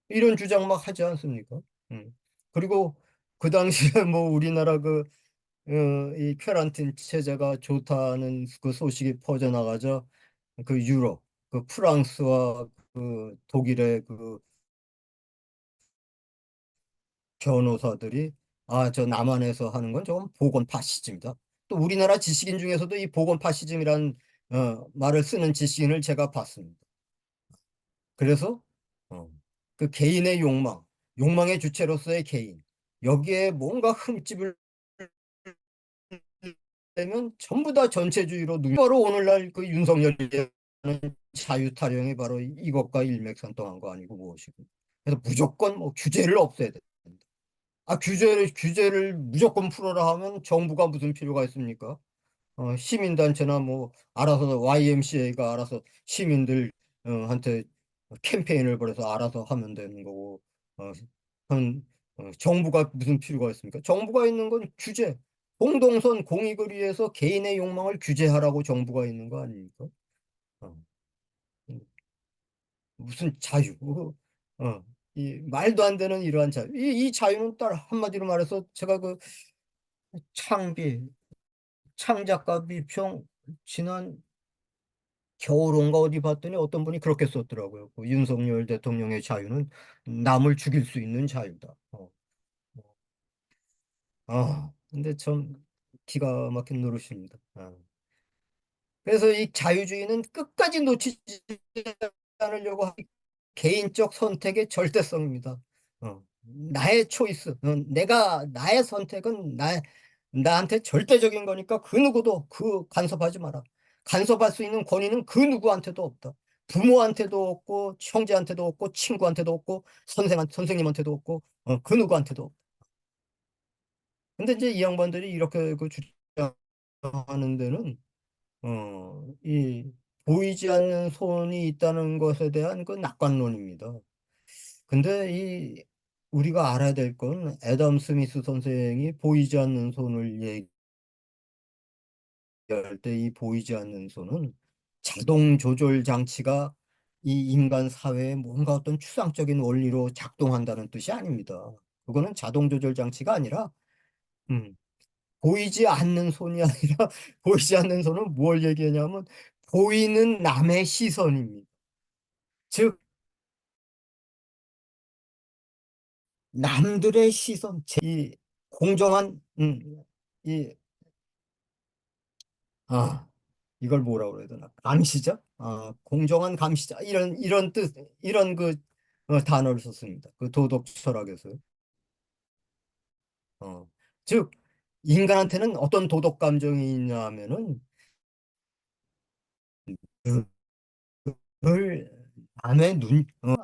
이런 주장 막 하지 않습니까? 음. 그리고 그 당시에 뭐 우리나라 이 페란틴 체제가 좋다는 그 소식이 퍼져나가자 그 유럽, 그 프랑스와 그 독일의 그 변호사들이 저 남한에서 하는 건 저건 보건 파시즘이다. 또 우리나라 지식인 중에서도 이 보건 파시즘이란 말을 쓰는 지식인을 제가 봤습니다. 그래서 어, 그 개인의 욕망의 주체로서의 개인 여기에 뭔가 흠집을 되면 전부 다 전체주의로 바로 오늘날 그 윤석열이 하는 자유 타령이 바로 이것과 일맥상통한 거 아니고 무엇이고. 그래서 무조건 뭐 규제를 없애야 돼. 규제를 무조건 풀어라 하면 정부가 무슨 필요가 있습니까? 시민단체나 뭐 알아서 YMCA가 알아서 시민들 한테 캠페인을 벌여서 알아서 하면 되는 거고 어, 정부가 무슨 필요가 있습니까? 정부가 있는 건 규제. 공동선 공익을 위해서 개인의 욕망을 규제하라고 정부가 있는 거 아닙니까? 어, 음, 무슨 자유? 이 말도 안 되는 이러한 자유. 이 자유는 딸 한마디로 말해서 제가 그 창비 창작가 비평 지난 겨울온가 어디 봤더니 어떤 분이 그렇게 썼더라고요. 그 윤석열 대통령의 자유는 남을 죽일 수 있는 자유다. 근데 참 기가 막힌 노릇입니다. 그래서 이 자유주의는 끝까지 놓치지 않으려고 하는 개인적 선택의 절대성입니다. 나의 초이스, 나의 선택은 나한테 절대적인 거니까 그 누구도 그 간섭하지 마라. 간섭할 수 있는 권위는 그 누구한테도 없다. 부모한테도 없고, 형제한테도 없고, 친구한테도 없고, 선생님한테도 없고, 그 누구한테도 없다. 근데 이제 이 양반들이 이렇게 그 주장하는 데는 이 보이지 않는 손이 있다는 것에 대한 그 낙관론입니다. 근데 우리가 알아야 될 건 애덤 스미스 선생이 보이지 않는 손을 얘기할 때 이 보이지 않는 손은 자동 조절 장치가 이 인간 사회에 뭔가 어떤 추상적인 원리로 작동한다는 뜻이 아닙니다. 그거는 자동 조절 장치가 아니라 음, 보이지 않는 손이 아니라 보이지 않는 손은 뭘 얘기하냐면 보이는 남의 시선입니다. 즉 남들의 시선, 이 공정한 이 이걸 뭐라고 그래야 되나? 감시자? 공정한 감시자 이런 뜻 이런 단어를 썼습니다. 그 도덕 철학에서. 어, 즉 인간한테는 어떤 도덕 감정이 있냐 하면은 늘 남의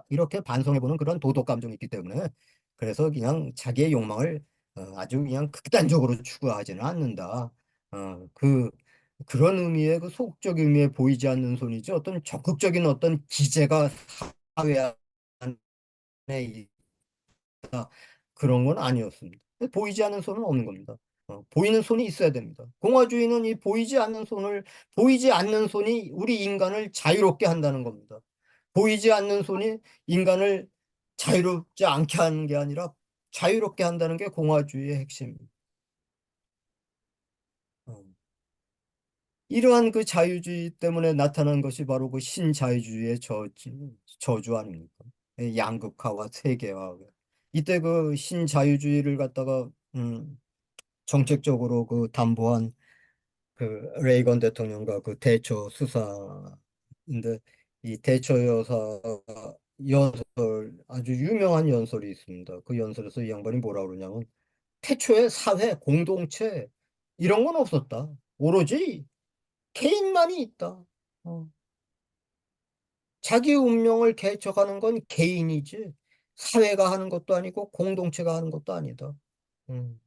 이렇게 반성해보는 그런 도덕 감정이 있기 때문에 그래서 그냥 자기의 욕망을 아주 그냥 극단적으로 추구하지는 않는다. 그런 의미의 그 소극적 의미에 보이지 않는 손이지 어떤 적극적인 어떤 기제가 사회 안에 그런 건 아니었습니다. 보이지 않는 손은 없는 겁니다. 보이는 손이 있어야 됩니다. 공화주의는 이 보이지 않는 손이 우리 인간을 자유롭게 한다는 겁니다. 보이지 않는 손이 인간을 자유롭지 않게 하는 게 아니라 자유롭게 한다는 게 공화주의의 핵심입니다. 어, 이러한 그 자유주의 때문에 나타난 것이 바로 그 신자유주의의 저주 아닙니까? 양극화와 세계화. 이때 그 신자유주의를 갖다가 정책적으로 그 담보한 그 레이건 대통령과 그 대처 수사인데 이 대처 여사가 연설 아주 유명한 연설이 있습니다. 그 연설에서 이 양반이 뭐라 그러냐면 태초에 사회 공동체 이런 건 없었다. 오로지 개인만이 있다. 어. 자기 운명을 개척하는 건 개인이지 사회가 하는 것도 아니고 공동체가 하는 것도 아니다. 음.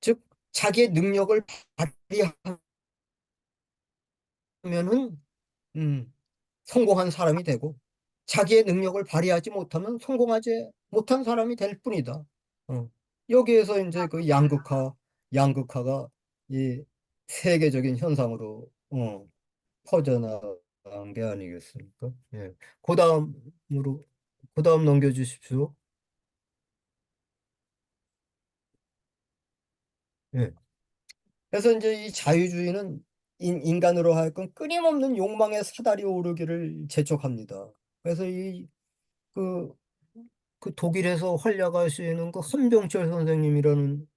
즉 자기의 능력을 발휘하면은 성공한 사람이 되고 자기의 능력을 발휘하지 못하면 성공하지 못한 사람이 될 뿐이다. 어. 여기에서 이제 그 양극화가 이 세계적인 현상으로 퍼져나간 게 아니겠습니까? 예. 그 다음으로 그 다음 넘겨주십시오. 예. 그래서 이제 이 자유주의는 인간으로 하여금 끊임없는 욕망의 사다리 오르기를 재촉합니다. 그래서 그, 그 독일에서 활약하시는 그 한병철 선생님이라는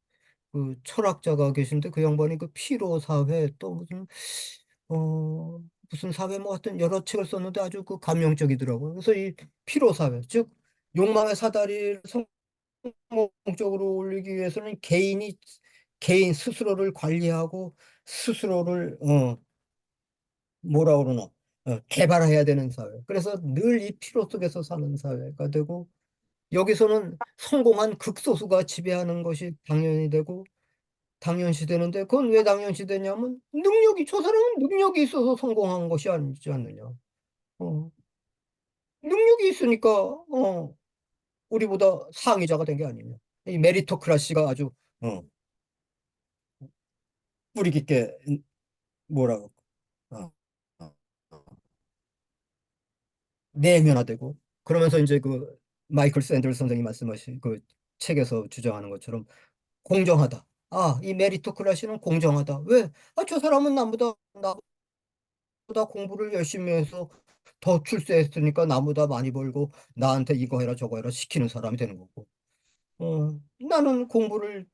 그 철학자가 계신데 그 양반이 그 피로 사회 또 어 무슨 사회 뭐 하여튼 여러 책을 썼는데 아주 그 감명적이더라고요. 그래서 이 피로 사회 즉 욕망의 사다리를 성공적으로 올리기 위해서는 개인 스스로를 관리하고 스스로를 뭐라 그러나 개발해야 되는 사회. 그래서 늘 이 피로 속에서 사는 사회가 되고 여기서는 성공한 극소수가 지배하는 것이 당연히 되고 당연시 되는데 그건 왜 당연시 되냐면 저 사람은 능력이 있어서 성공한 것이 아니지 않느냐. 어, 능력이 있으니까 우리보다 상위자가 된 게 아니냐. 이 메리토크라시가 아주 어, 뿌리 깊게 뭐라고 어, 어, 내면화되고 그러면서 이제 그 마이클 샌들 선생이 말씀하신 그 책에서 주장하는 것처럼 공정하다. 아, 이 메리토크라시는 공정하다. 왜? 아, 저 사람은 나보다 공부를 열심히 해서 더 출세했으니까 나보다 많이 벌고 나한테 이거 해라 저거 해라 시키는 사람이 되는 거고. 나는 공부를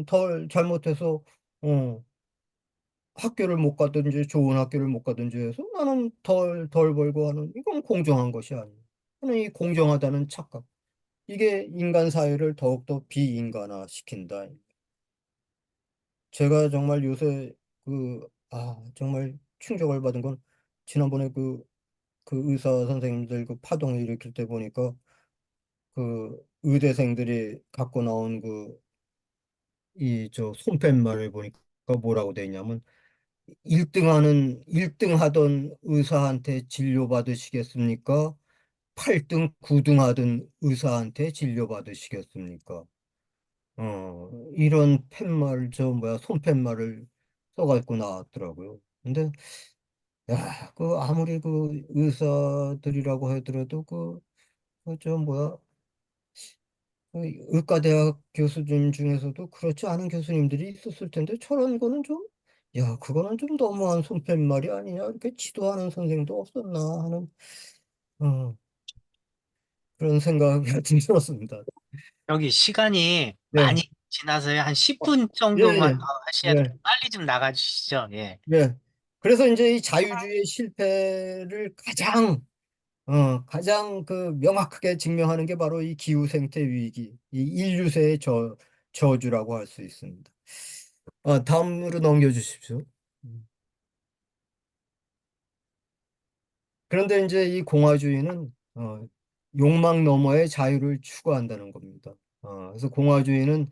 덜 잘못해서 어, 학교를 못 가든지 좋은 학교를 못 가든지 해서 나는 덜 벌고 하는 이건 공정한 것이 아니에요. 저는 이 공정하다는 착각. 이게 인간 사회를 더욱더 비인간화 시킨다. 제가 정말 요새 정말 충격을 받은 건 지난번에 그 의사 선생님들 그 파동을 일으킬 때 보니까 그 의대생들이 갖고 나온 손팻말을 보니까 뭐라고 돼 있냐면 1등 하던 의사한테 진료받으시겠습니까? 8등, 9등 하던 의사한테 진료받으시겠습니까? 이런 손팻말을 써갖고 나왔더라고요. 근데, 야, 아무리 그 의사들이라고 하더라도 그 의과대학 교수님 중에서도 그렇지 않은 교수님들이 있었을 텐데 저런 거는 그거는 좀 너무한 손팻말이 아니냐. 이렇게 지도하는 선생도 없었나 하는, 어, 그런 생각이 들었습니다. 여기 시간이 네. 많이 지나서요. 한 어, 10분 예, 정도만 더 예. 하셔야 돼요. 예. 빨리 좀 나가주시죠. 예. 예. 그래서 이제 이 자유주의의 실패를 가장 그 명확하게 증명하는 게 바로 이 기후 생태 위기, 이 인류세의 저주라고 할 수 있습니다. 다음으로 넘겨주십시오. 그런데 이제 이 공화주의는 욕망 너머의 자유를 추구한다는 겁니다. 그래서 공화주의는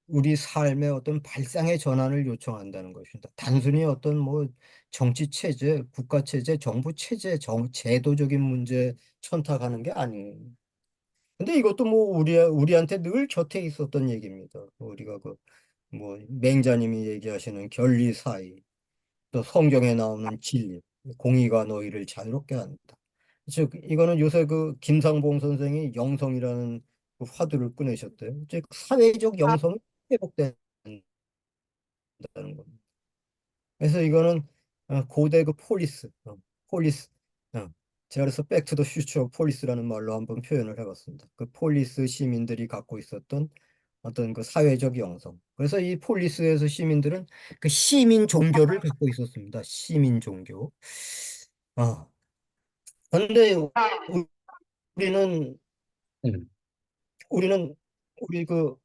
우리 삶의 어떤 발상의 전환을 요청한다는 것입니다. 단순히 어떤 뭐 정치 체제, 국가 체제, 정부 체제, 제도적인 문제 천탁하는 게 아니에요. 근데 이것도 뭐 우리한테 늘 곁에 있었던 얘기입니다. 우리가 뭐 맹자님이 얘기하시는 결리사의, 또 성경에 나오는 진리, 공의가 너희를 자유롭게 한다. 즉 이거는 요새 그 김상봉 선생이 영성이라는 그 화두를 꺼내셨대요. 즉 사회적 영성이 회복된다는 겁니다. 그래서 이거는 고대 그 폴리스, 어, 제가 그래서 백투 더 퓨처 폴리스라는 말로 한번 표현을 해봤습니다. 그 폴리스 시민들이 갖고 있었던 어떤 그 사회적 영성. 그래서 이 폴리스에서 시민들은 그 시민 종교를 갖고 있었습니다. 시민 종교. 아, 근데 우리는 우리는 우리 그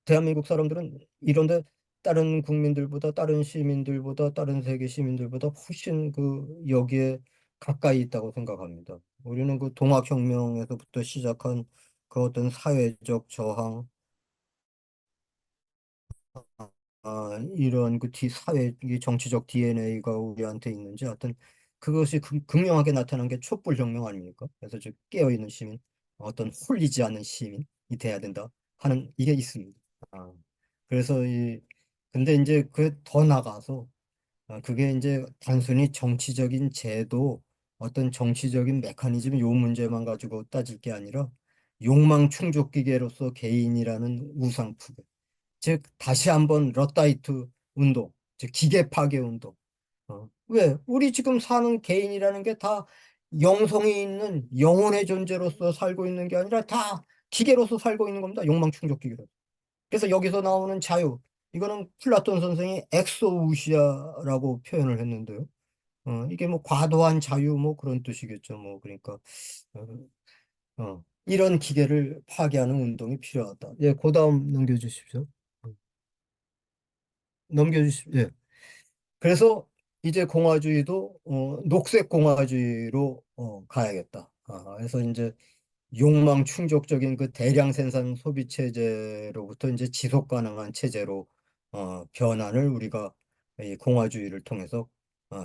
대한민국 사람들은 이런데 다른 국민들보다 다른 시민들보다 다른 세계 시민들보다 훨씬 그 여기에 가까이 있다고 생각합니다. 우리는 그 동학혁명에서부터 시작한 그 어떤 사회적 저항, 이런 그 사회 이 정치적 DNA가 우리한테 있는지 하여튼 그것이 극명하게 나타난 게 촛불혁명 아닙니까? 그래서 저 깨어있는 시민, 어떤 홀리지 않는 시민이 돼야 된다 하는 이게 있습니다. 아, 그래서 근데 이제 그 더 나가서 그게 이제 단순히 정치적인 제도, 어떤 정치적인 메커니즘 요 문제만 가지고 따질 게 아니라 욕망 충족 기계로서 개인이라는 우상투, 즉 다시 한번 럿다이트 운동, 즉 기계 파괴 운동. 왜? 우리 지금 사는 개인이라는 게 다 영성이 있는 영혼의 존재로서 살고 있는 게 아니라 다 기계로서 살고 있는 겁니다. 욕망 충족 기계로. 그래서 여기서 나오는 자유, 이거는 플라톤 선생이 엑소우시아라고 표현을 했는데요. 이게 뭐 과도한 자유 뭐 그런 뜻이겠죠. 뭐 그러니까 이런 기계를 파괴하는 운동이 필요하다. 예, 그다음 넘겨주십시오. 넘겨주십시오. 예. 그래서 이제 공화주의도 녹색 공화주의로 가야겠다. 그래서 이제 욕망 충족적인 그 대량 생산 소비 체제로부터 이제 지속 가능한 체제로 변환을 우리가 이 공화주의를 통해서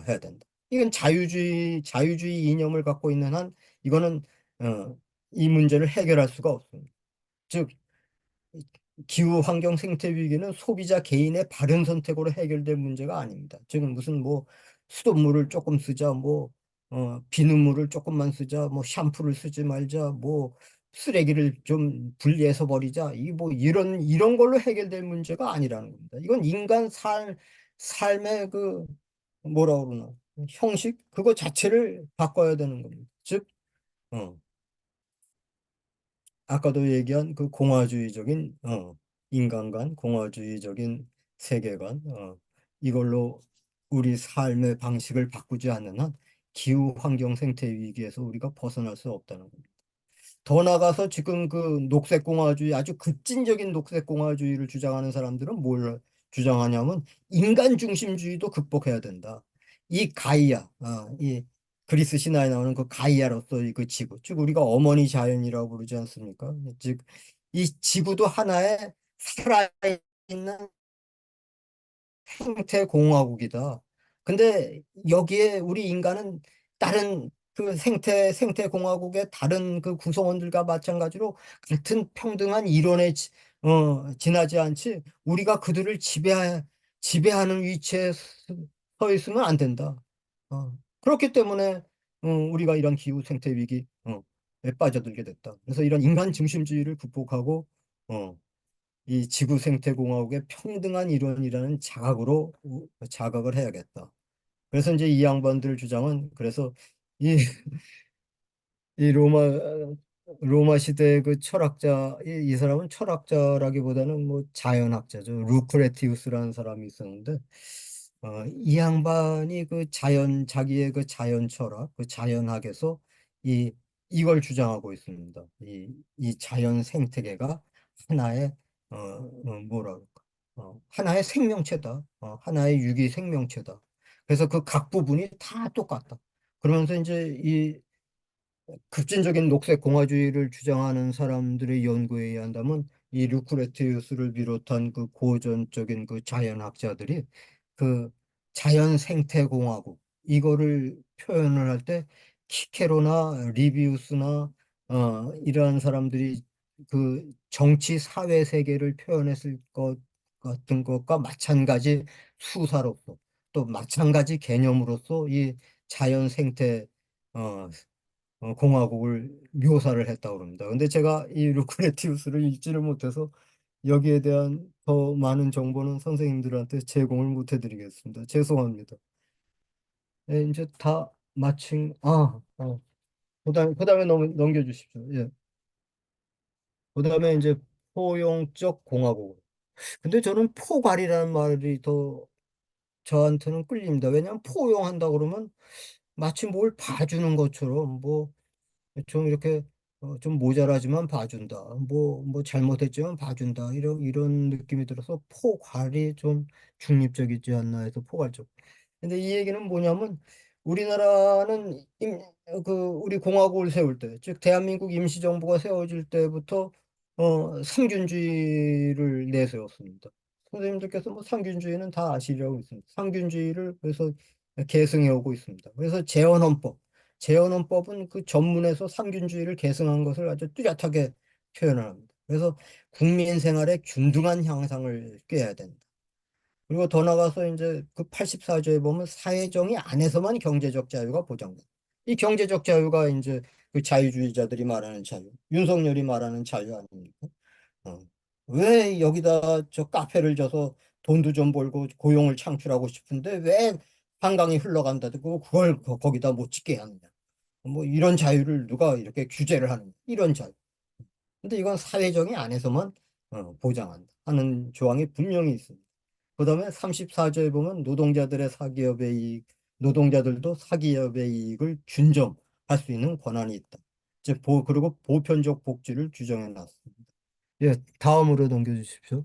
해야 된다. 이건 자유주의 이념을 갖고 있는 한 이거는 이 문제를 해결할 수가 없습니다. 즉 기후 환경 생태 위기는 소비자 개인의 바른 선택으로 해결될 문제가 아닙니다. 지금 무슨 뭐 수돗물을 조금 쓰자, 뭐 비눗물을 조금만 쓰자, 뭐 샴푸를 쓰지 말자, 뭐 쓰레기를 좀 분리해서 버리자, 이 뭐 이런 걸로 해결될 문제가 아니라는 겁니다. 이건 인간 삶의 그 뭐라 그러나 형식 그거 자체를 바꿔야 되는 겁니다. 즉 어, 아까도 얘기한 그 공화주의적인 인간관, 공화주의적인 세계관, 이걸로 우리 삶의 방식을 바꾸지 않는 한 기후 환경 생태 위기에서 우리가 벗어날 수 없다는 겁니다. 더 나아가서 지금 그 녹색공화주의, 아주 급진적인 녹색공화주의를 주장하는 사람들은 뭘 주장하냐면 인간 중심주의도 극복해야 된다. 이 가이아, 이 그리스 신화에 나오는 그 가이아로서 그 지구, 즉 우리가 어머니 자연이라고 부르지 않습니까? 즉 이 지구도 하나의 살아있는 생태공화국이다. 근데 여기에 우리 인간은 다른 그 생태공화국의 다른 그 구성원들과 마찬가지로 같은 평등한 이론에 지나지 않지 우리가 그들을 지배하는 위치에 서 있으면 안 된다. 그렇기 때문에 우리가 이런 기후 생태 위기에 빠져들게 됐다. 그래서 이런 인간 중심주의를 극복하고 어, 이 지구 생태 공화국의 평등한 일원이라는 자각을 해야겠다. 그래서 이제 이 양반들 주장은 그래서 이, 이 로마 시대 그 철학자 이 사람은 철학자라기보다는 뭐 자연학자죠. 루크레티우스라는 사람이 있었는데 이 양반이 그 자기의 그 자연 철학 그 자연학에서 이 이걸 주장하고 있습니다. 이 자연 생태계가 하나의 뭐라 그럴까 하나의 생명체다. 하나의 유기 생명체다. 그래서 그 각 부분이 다 똑같다. 그러면서 이제 이 급진적인 녹색 공화주의를 주장하는 사람들의 연구에 의한다면 이 루크레티우스를 비롯한 그 고전적인 그 자연학자들이 그 자연 생태 공화국 이거를 표현을 할 때 키케로나 리비우스나 이러한 사람들이 그 정치 사회 세계를 표현했을 것 같은 것과 마찬가지 수사로서 또 마찬가지 개념으로서 이 자연 생태 어, 공화국을 묘사를 했다고 합니다. 근데 제가 이 루크레티우스를 읽지를 못해서 여기에 대한 더 많은 정보는 선생님들한테 제공을 못 해드리겠습니다. 죄송합니다. 네, 이제 다 마침, 그다음에 넘겨주십시오. 예. 그다음에 이제 포용적 공화국. 근데 저는 포괄이라는 말이 더 저한테는 끌립니다. 왜냐하면 포용한다 그러면 마치 뭘 봐주는 것처럼 뭐 좀 이렇게 좀 모자라지만 봐준다. 뭐 잘못했지만 봐준다. 이런 느낌이 들어서 포괄이 좀 중립적이지 않나 해서 포괄적. 근데 이 얘기는 뭐냐면 우리나라는 우리 공화국을 세울 때, 즉 대한민국 임시정부가 세워질 때부터 상균주의를 내세웠습니다. 선생님들께서 뭐 상균주의는 다 아시리라고 있습니다. 상균주의를 그래서 계승해 오고 있습니다. 그래서 재헌헌법은 그 전문에서 상균주의를 계승한 것을 아주 뚜렷하게 표현합니다. 그래서 국민 생활의 균등한 향상을 꾀해야 된다. 그리고 더 나가서 이제 그 84조에 보면 사회정의 안에서만 경제적 자유가 보장된다. 이 경제적 자유가 이제 그 자유주의자들이 말하는 자유, 윤석열이 말하는 자유 아닙니까? 어. 왜 여기다 저 카페를 져서 돈도 좀 벌고 고용을 창출하고 싶은데 왜 한강이 흘러간다고 그걸 거기다 못 짓게 하느냐. 뭐 이런 자유를 누가 이렇게 규제를 하느냐. 이런 자유. 근데 이건 사회정의 안에서만 보장한다 하는 조항이 분명히 있습니다. 그다음에 34조에 보면 노동자들의 사기업의 이익, 노동자들도 사기업의 이익을 준점할 수 있는 권한이 있다. 즉, 그리고 보편적 복지를 규정해 놨습니다. 예, 다음으로 넘겨주십시오.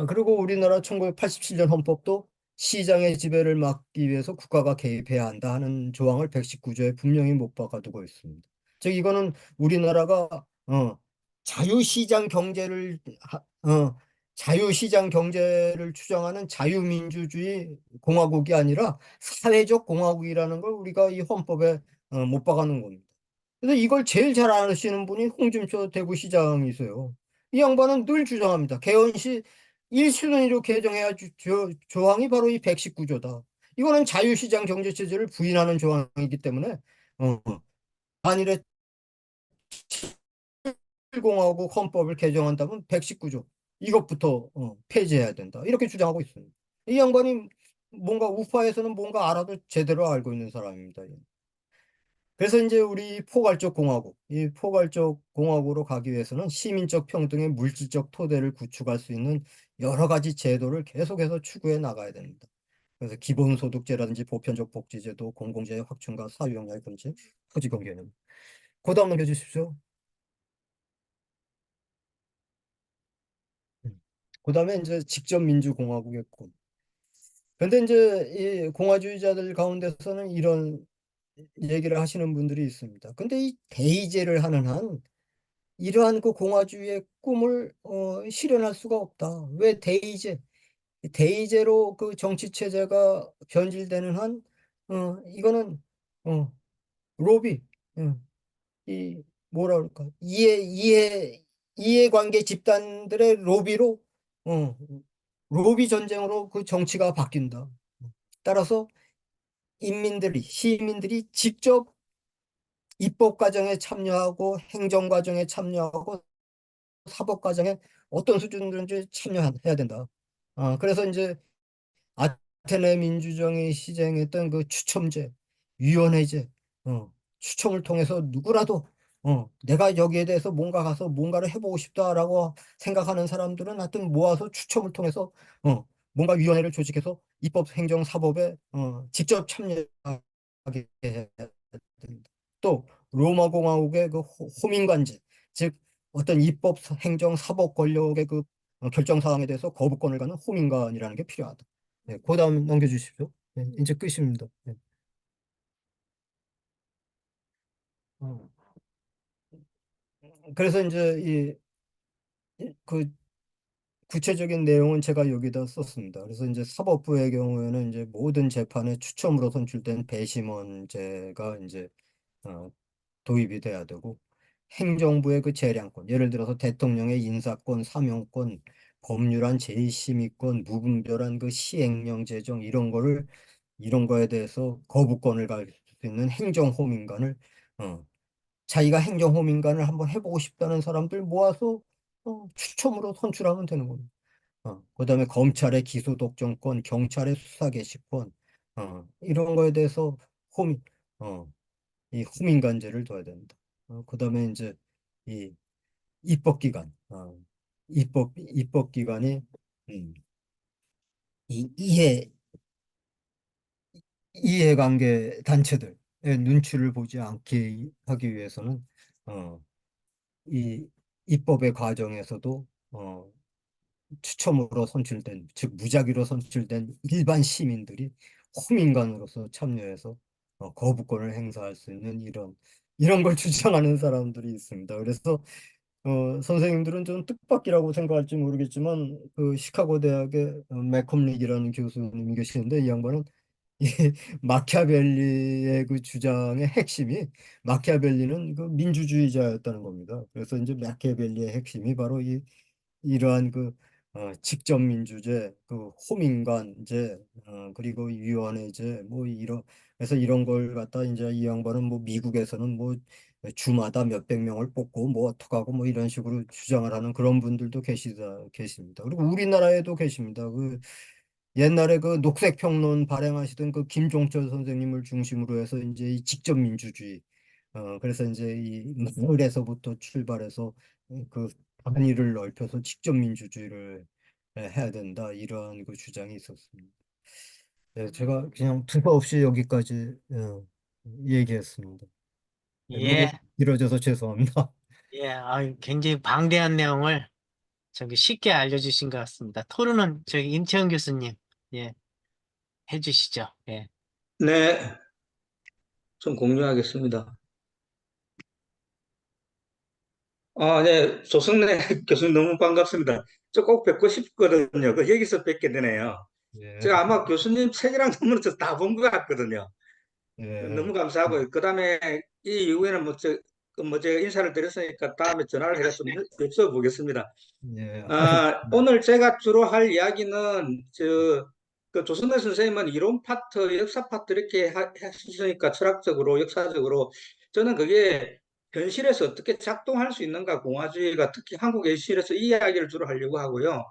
그리고 우리나라 1987년 헌법도 시장의 지배를 막기 위해서 국가가 개입해야 한다 하는 조항을 119조에 분명히 못 박아두고 있습니다. 즉 이거는 우리나라가 자유시장 경제를 자유시장 경제를 추정하는 자유민주주의 공화국이 아니라 사회적 공화국이라는 걸 우리가 이 헌법에 못 박아놓은 겁니다. 그래서 이걸 제일 잘 아시는 분이 홍준표 대구시장이세요. 이 양반은 늘 주장합니다. 개헌시 1순위로 개정해야 조항이 바로 이 119조다. 이거는 자유시장 경제체제를 부인하는 조항이기 때문에 만일에 7공화국 헌법을 개정한다면 119조 이것부터 폐지해야 된다. 이렇게 주장하고 있습니다. 이 양반이 뭔가 우파에서는 뭔가 알아도 제대로 알고 있는 사람입니다. 그래서 이제 우리 포괄적 공화국, 이 포괄적 공화국으로 가기 위해서는 시민적 평등의 물질적 토대를 구축할 수 있는 여러 가지 제도를 계속해서 추구해 나가야 됩니다. 그래서 기본소득제라든지 보편적 복지제도, 공공재의 확충과 사유역량의 금지, 토지권 개념. 그 다음 넘겨주십시오. 그 다음에 이제 직접 민주공화국의 꿈. 근데 이제 이 공화주의자들 가운데서는 이런 얘기를 하시는 분들이 있습니다. 근데 이 대의제를 하는 한 이러한 그 공화주의의 꿈을 실현할 수가 없다. 왜 대의제? 대의제로 그 정치 체제가 변질되는 한 이거는 어, 로비, 이 뭐라 그럴까? 이해관계 집단들의 로비로 어, 로비 전쟁으로 그 정치가 바뀐다. 따라서 시민들이 직접 입법 과정에 참여하고 행정 과정에 참여하고 사법 과정에 어떤 수준든지 참여해야 된다. 그래서 이제 아테네 민주정이 시행했던 그 추첨제, 위원회제, 추첨을 통해서 누구라도 내가 여기에 대해서 뭔가 가서 뭔가를 해보고 싶다라고 생각하는 사람들은 하여튼 모아서 추첨을 통해서 뭔가 위원회를 조직해서 입법, 행정, 사법에 직접 참여하게 해야 됩니다. 또 로마 공화국의 그 호민관제, 즉 어떤 입법, 행정, 사법 권력의 그 결정 사항에 대해서 거부권을 갖는 호민관이라는 게 필요하다. 네, 그 다음 넘겨주십시오. 네, 이제 끝입니다. 네. 어, 그래서 이제 그 구체적인 내용은 제가 여기다 썼습니다. 그래서 이제 사법부의 경우에는 이제 모든 재판에 추첨으로 선출된 배심원제가 이제 어, 도입이 돼야 되고 행정부의 그 재량권, 예를 들어서 대통령의 인사권, 사명권, 법률안 제1심의권, 무분별한 그 시행령 제정 이런 거에 대해서 거부권을 가질 수 있는 행정호민관을 어, 자기가 행정호민관을 한번 해보고 싶다는 사람들 모아서 추첨으로 선출하면 되는 겁니다. 그다음에 검찰의 기소독점권, 경찰의 수사개시권 이런 거에 대해서 호민 어, 이 호민관제를 둬야 됩니다. 그다음에 이제 이 입법기관, 입법기관이 음, 이 이해관계 단체들의 눈치를 보지 않게 하기 위해서는 어, 이 입법의 과정에서도 추첨으로 선출된, 즉 무작위로 선출된 일반 시민들이 호민관으로서 참여해서 거부권을 행사할 수 있는 이런 걸 주장하는 사람들이 있습니다. 그래서 선생님들은 좀 뜻밖이라고 생각할지 모르겠지만 그 시카고 대학의 맥컴릭이라는 교수님이 계시는데 이 양반은 이 마키아벨리의 그 주장의 핵심이 마키아벨리는 그 민주주의자였다는 겁니다. 그래서 이제 마키아벨리의 핵심이 바로 이러한 그 직접 민주제, 그 호민관제, 그리고 위원회제, 뭐 그래서 이런 걸 갖다 이제 이 양반은 뭐 미국에서는 뭐 주마다 몇백 명을 뽑고 뭐 어떡하고 뭐 이런 식으로 주장을 하는 그런 분들도 계십니다. 그리고 우리나라에도 계십니다. 그 옛날에 그 녹색평론 발행하시던 그 김종철 선생님을 중심으로 해서 이제 이 직접 민주주의, 그래서 이제 이 마을에서부터 출발해서 그 단위를 넓혀서 직접 민주주의를 해야 된다 이러한 그 주장이 있었습니다. 네, 제가 그냥 투서 없이 여기까지 얘기했습니다. 네, 너무 예, 길어져서 죄송합니다. 예, 굉장히 방대한 내용을 저기 쉽게 알려주신 것 같습니다. 토론은 저기 임채영 교수님, 예, 해주시죠. 예. 네, 좀 공유하겠습니다. 네, 조성래 교수님 너무 반갑습니다. 저 꼭 뵙고 싶거든요. 여기서 뵙게 되네요. 예, 제가 아마 교수님 책이랑 논문을 다 본 것 같거든요. 예, 너무 감사하고요. 그다음에 이 이후에는 뭐 제가 인사를 드렸으니까 다음에 전화를 해서 좀 여쭤보겠습니다. 예, 오늘 제가 주로 할 이야기는 그 조선래 선생님은 이론 파트, 역사 파트 이렇게 하셨으니까 철학적으로, 역사적으로 저는 그게 현실에서 어떻게 작동할 수 있는가 공화주의가 특히 한국 현실에서 이 이야기를 주로 하려고 하고요.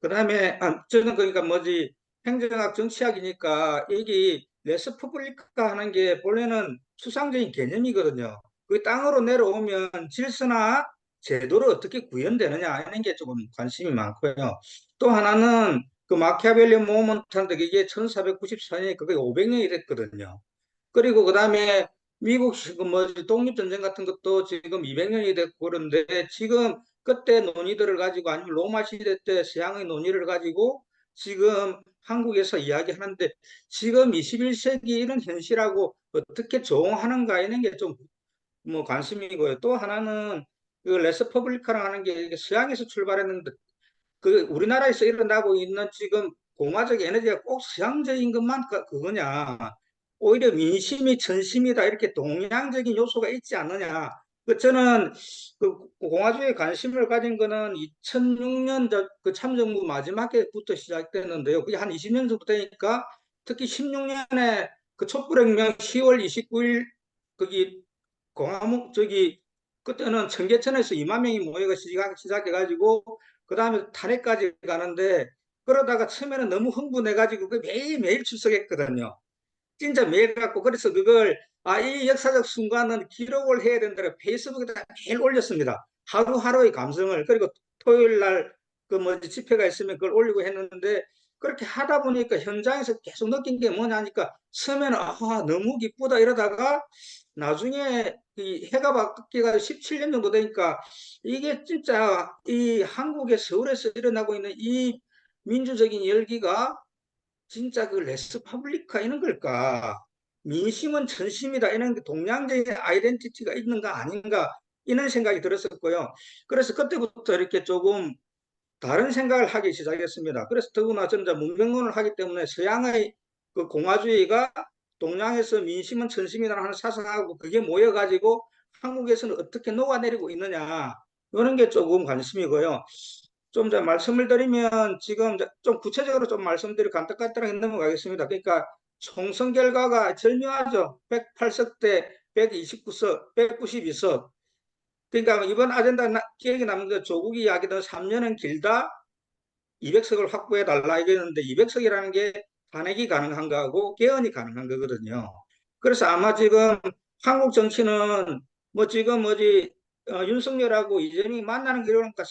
그다음에 저는 그러니까 뭐지 행정학 정치학이니까 여기 레스푸블리카 하는 게 본래는 추상적인 개념이거든요. 그 땅으로 내려오면 질서나 제도를 어떻게 구현되느냐 하는 게 조금 관심이 많고요. 또 하나는 그 마키아벨리 모먼트인데 이게 1494년이 그게 500년이 됐거든요. 그리고 그다음에 미국 그 뭐지 독립전쟁 같은 것도 지금 200년이 됐고 그런데 지금 그때 논의들을 가지고 아니면 로마 시대 때 서양의 논의를 가지고 지금 한국에서 이야기하는데 지금 21세기 이런 현실하고 어떻게 조응하는가 이런 게 좀 뭐 관심이고요. 또 하나는 그 레스퍼블리카라고 하는 게 이게 서양에서 출발했는데 그 우리나라에서 일어나고 있는 지금 공화적 에너지가 꼭 서양적인 것만 그거냐. 오히려 민심이 전심이다. 이렇게 동양적인 요소가 있지 않느냐. 저는 그 공화주의에 관심을 가진 거는 2006년 그 참정부 마지막에부터 시작됐는데요. 그게 한 20년 정도 되니까 특히 16년에 그 촛불혁명 10월 29일 거기 공화국 그때는 청계천에서 2만 명이 모여가 시작해가지고 그 다음에 탄핵까지 가는데 그러다가 처음에는 너무 흥분해가지고 그 매일매일 출석했거든요. 진짜 매일 갖고 그래서 그걸 이 역사적 순간은 기록을 해야 된다고 페이스북에다 매일 올렸습니다. 하루하루의 감성을 그리고 토요일 날 그 뭐 집회가 있으면 그걸 올리고 했는데 그렇게 하다 보니까 현장에서 계속 느낀 게 뭐냐니까 처음에는 너무 기쁘다 이러다가 나중에 이 해가 바뀌가 17년 정도 되니까 이게 진짜 이 한국의 서울에서 일어나고 있는 이 민주적인 열기가 진짜 그 레스퍼블리카 이런 걸까? 민심은 전심이다 이런 동양적인 아이덴티티가 있는가 아닌가 이런 생각이 들었었고요. 그래서 그때부터 이렇게 조금 다른 생각을 하기 시작했습니다. 그래서 더구나 저는 문명론을 하기 때문에 서양의 그 공화주의가 동양에서 민심은 천심이라는 사상하고 그게 모여가지고 한국에서는 어떻게 녹아내리고 있느냐 이런 게 조금 관심이고요. 좀 더 말씀을 드리면 지금 좀 구체적으로 좀 말씀드리고 간단하게 넘어가겠습니다. 그러니까 총선 결과가 절묘하죠. 108석 대 129석, 192석. 그러니까 이번 아젠다 기억에 남는 게 조국이 이야기던 3년은 길다 200석을 확보해 달라 이랬는데 200석이라는 게 탄핵이 가능한 거하고 개헌이 가능한 거거든요. 그래서 아마 지금 한국 정치는 뭐 지금 뭐지 윤석열하고 이재명이 만나는 길이니까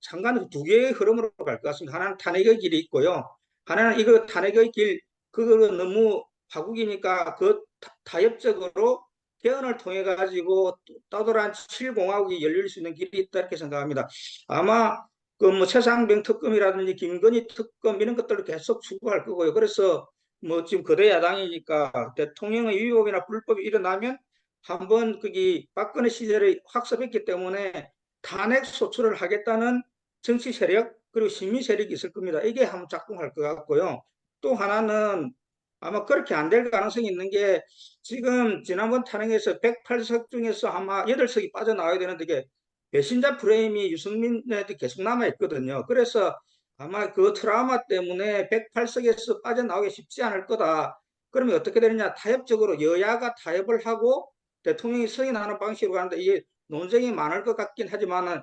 상관은 두 개의 흐름으로 갈 것 같습니다. 하나는 탄핵의 길이 있고요. 하나는 이거 탄핵의 길, 그거 너무 파국이니까 그 타협적으로 개헌을 통해 가지고 따돌한 7공화국이 열릴 수 있는 길이 있다 이렇게 생각합니다. 아마 그 뭐 최상병 특검이라든지 김건희 특검 이런 것들을 계속 추구할 거고요. 그래서 뭐 지금 거대 야당이니까 대통령의 위법이나 불법이 일어나면 한번 거기 박근혜 시절에 확섭했기 때문에 탄핵 소추를 하겠다는 정치 세력 그리고 시민 세력이 있을 겁니다. 이게 한번 작동할 것 같고요. 또 하나는 아마 그렇게 안 될 가능성이 있는 게 지금 지난번 탄핵에서 108석 중에서 아마 8석이 빠져나와야 되는데 이게 배신자 프레임이 유승민한테 계속 남아있거든요. 그래서 아마 그 트라우마 때문에 108석에서 빠져나오기 쉽지 않을 거다. 그러면 어떻게 되느냐? 타협적으로 여야가 타협을 하고 대통령이 승인하는 방식으로 가는데 이게 논쟁이 많을 것 같긴 하지만은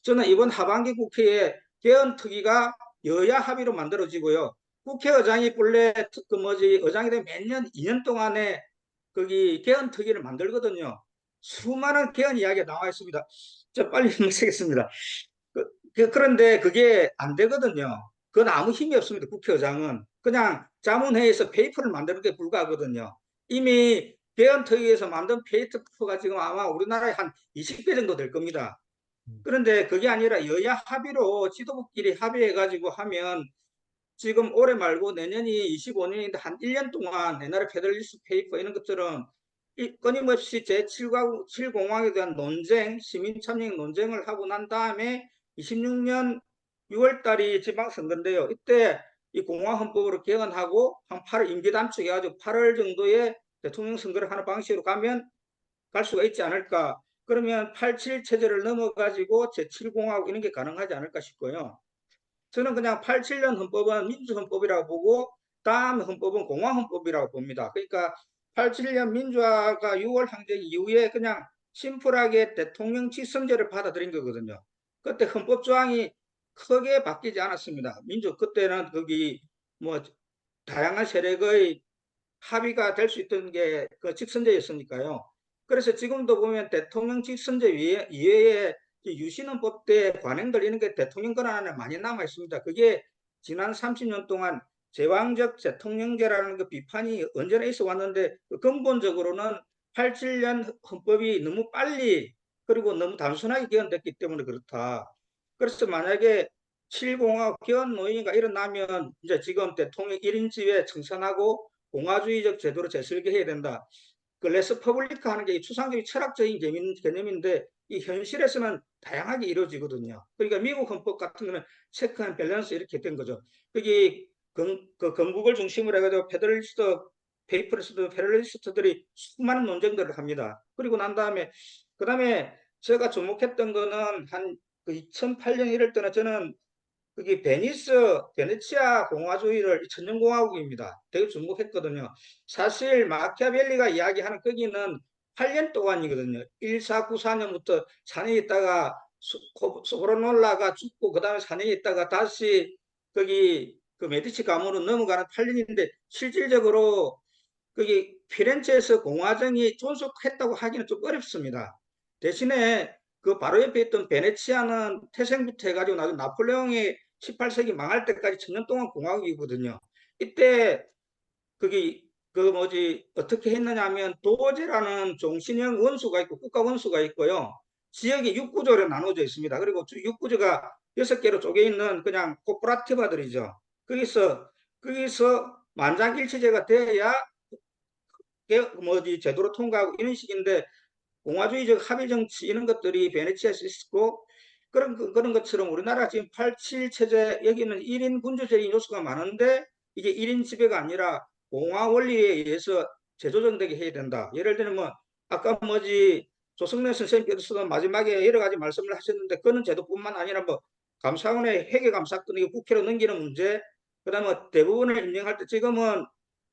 저는 이번 하반기 국회에 개헌특위가 여야 합의로 만들어지고요. 국회의장이 본래 의장이 되면 매년 2년 동안에 거기 개헌특위를 만들거든요. 수많은 개헌 이야기가 나와 있습니다. 저 빨리 마치겠습니다. 그런데 그게 안 되거든요. 그건 아무 힘이 없습니다. 국회의장은. 그냥 자문회의에서 페이퍼를 만드는 게 불과하거든요. 이미 개헌특위에서 만든 페이퍼가 지금 아마 우리나라에 한 20개 정도 될 겁니다. 그런데 그게 아니라 여야 합의로 지도부끼리 합의해가지고 하면 지금 올해 말고 내년이 25년인데 한 1년 동안 옛날에 페더럴리스트 페이퍼 이런 것처럼 끊임없이 제7공화국에 대한 논쟁, 시민참여 논쟁을 하고 난 다음에 26년 6월 달이 지방선거인데요. 이때 이 공화헌법으로 개헌하고 한 8월 임기 단축해가지고 8월 정도에 대통령 선거를 하는 방식으로 가면 갈 수가 있지 않을까. 그러면 87 체제를 넘어가지고 제7공화국 이런 게 가능하지 않을까 싶고요. 저는 그냥 87년 헌법은 민주헌법이라고 보고 다음 헌법은 공화헌법이라고 봅니다. 그러니까 87년 민주화가 6월 항쟁 이후에 그냥 심플하게 대통령 직선제를 받아들인 거거든요. 그때 헌법 조항이 크게 바뀌지 않았습니다. 그때는 거기 뭐 다양한 세력의 합의가 될 수 있던 게 그 직선제였으니까요. 그래서 지금도 보면 대통령 직선제 이외에 유신헌법 때 관행들 이런 게 대통령 권한 안에 많이 남아 있습니다. 그게 지난 30년 동안 제왕적 대통령제라는 그 비판이 언제나 있어 왔는데 근본적으로는 87년 헌법이 너무 빨리 그리고 너무 단순하게 개헌됐기 때문에 그렇다. 그래서 만약에 7공화국 개헌 논의가 일어나면 이제 지금 대통령 1인 지위에 청산하고 공화주의적 제도로 재설계해야 된다. 그 레스 퍼블리카 하는 게 추상적인 철학적인 개념인데 이 현실에서는 다양하게 이루어지거든요. 그러니까 미국 헌법 같은 거는 체크 앤 밸런스 이렇게 된 거죠. 거기 그 건국을 중심으로 해가지고 페더럴리스트들이 수많은 논쟁들을 합니다. 그리고 난 다음에 그다음에 제가 주목했던 거는 한 2008년 이럴 때는 저는 그게 베네치아 공화주의를 천년공화국입니다. 되게 주목했거든요. 사실 마키아벨리가 이야기하는 거기는 8년 동안이거든요. 1494년부터 4년 있다가 소브라놀라가 죽고 그 다음에 4년 있다가 다시 거기 그 메디치 가문으로 넘어가는 8년인데 실질적으로 거기 피렌체에서 공화정이 존속했다고 하기는 좀 어렵습니다. 대신에 그 바로 옆에 있던 베네치아는 태생부터 해가지고 나중에 나폴레옹이 18세기 망할 때까지 천년 동안 공화국이거든요. 이때 그게 어떻게 했느냐 하면 도제라는 종신형 원수가 있고 국가 원수가 있고요. 지역이 6구조로 나눠져 있습니다. 그리고 6구조가 6개로 쪼개 있는 그냥 코퍼라티바들이죠. 거기서 만장일치제가 돼야 제도로 통과하고 이런 식인데 공화주의적 합의 정치 이런 것들이 베네치아에서 있었고 그런 것처럼 우리나라 지금 87 체제 여기는 1인 군주제인 요소가 많은데 이게 1인 지배가 아니라 공화 원리에 의해서 재조정되게 해야 된다. 예를 들면 뭐 아까 조성래 선생님께서도 마지막에 여러 가지 말씀을 하셨는데 그런 제도뿐만 아니라 뭐 감사원의 회계감사권 이거 국회로 넘기는 문제 그다음에 대부분을 임명할 때 지금은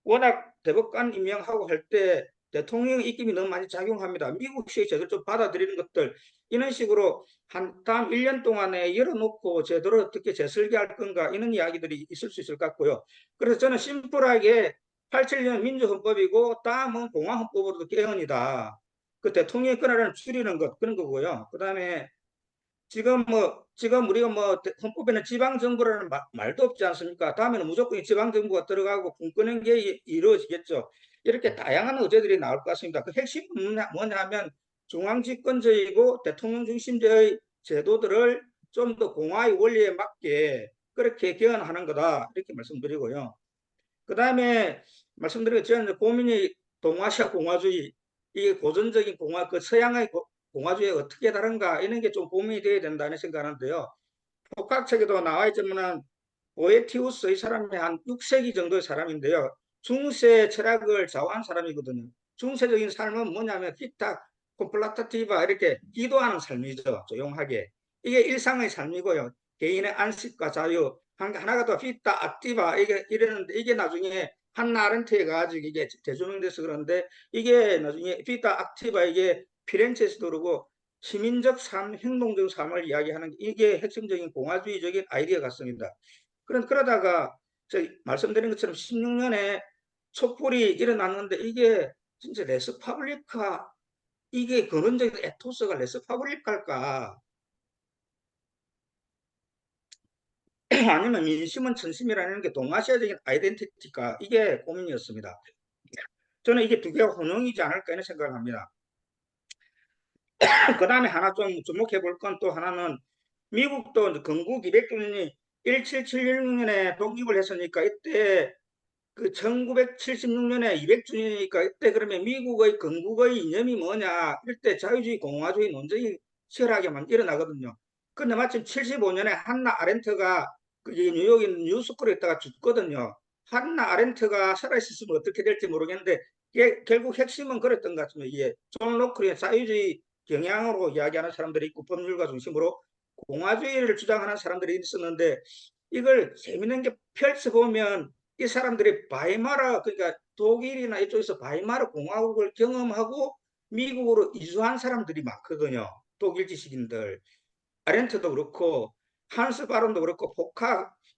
워낙 대법관 임명하고 할 때 대통령 입김이 너무 많이 작용합니다. 미국식 제도를 좀 받아들이는 것들 이런 식으로 한 다음 1년 동안에 열어놓고 제도를 어떻게 재설계할 건가 이런 이야기들이 있을 수 있을 것 같고요. 그래서 저는 심플하게 87년 민주헌법이고 다음은 공화헌법으로도 개헌이다. 그 대통령의 권한을 줄이는 것 그런 거고요. 그다음에 지금 우리가 뭐 헌법에는 지방정부라는 말도 없지 않습니까? 다음에는 무조건 지방정부가 들어가고 분권형 게 이루어지겠죠. 이렇게 다양한 의제들이 나올 것 같습니다. 그 핵심은 뭐냐 하면 중앙집권제이고 대통령 중심제의 제도들을 좀 더 공화의 원리에 맞게 그렇게 개헌하는 거다. 이렇게 말씀드리고요. 그 다음에 말씀드린 것처럼 고민이 동아시아 공화주의, 이게 고전적인 그 서양의 공화주의가 어떻게 다른가 이런 게 좀 고민이 돼야 된다는 생각하는데요. 복학책에도 나와 있지만 보에티우스 이 사람이 한 6세기 정도의 사람인데요. 중세 철학을 좌우한 사람이거든요. 중세적인 삶은 뭐냐면 히타 콤플라타티바 이렇게 기도하는 삶이죠. 조용하게. 이게 일상의 삶이고요. 개인의 안식과 자유. 하나가 더 피타 악티바 이게 이랬는데 이게 나중에 한나 아렌트에 가지고 이게 재조명돼서 그런데 이게 나중에 피타 악티바 이게 피렌체에서도 그러고 시민적 삶, 행동적 삶을 이야기하는 이게 핵심적인 공화주의적인 아이디어 같습니다. 그러다가 말씀드린 것처럼 16년에 촛불이 일어났는데 이게 진짜 레스파블리카 이게 근원적인 에토스가 레스파블리카일까 아니면 민심은 천심이라는 게 동아시아적인 아이덴티티가 이게 고민이었습니다. 저는 이게 두 개가 혼용이지 않을까 이런 생각을 합니다. 그 다음에 하나 좀 주목해 볼 건 또 하나는 미국도 건국 200주년이 1776년에 독립을 했으니까 이때 그 1976년에 200주년이니까 이때 그러면 미국의 건국의 이념이 뭐냐 이때 자유주의 공화주의 논쟁이 치열하게만 일어나거든요. 근데 마침 75년에 한나 아렌트가 그 뉴욕의 뉴스쿨에 있다가 죽거든요. 한나 아렌트가 살아있었으면 어떻게 될지 모르겠는데 결국 핵심은 그랬던 것 같습니다. 이게 존 로크의 자유주의 경향으로 이야기하는 사람들이 있고 법률가 중심으로 공화주의를 주장하는 사람들이 있었는데 이걸 재밌는 게 펼쳐보면 이 사람들이 바이마르 그러니까 독일이나 이쪽에서 바이마르 공화국을 경험하고 미국으로 이주한 사람들이 많거든요. 독일 지식인들. 아렌트도 그렇고 한스 바론도 그렇고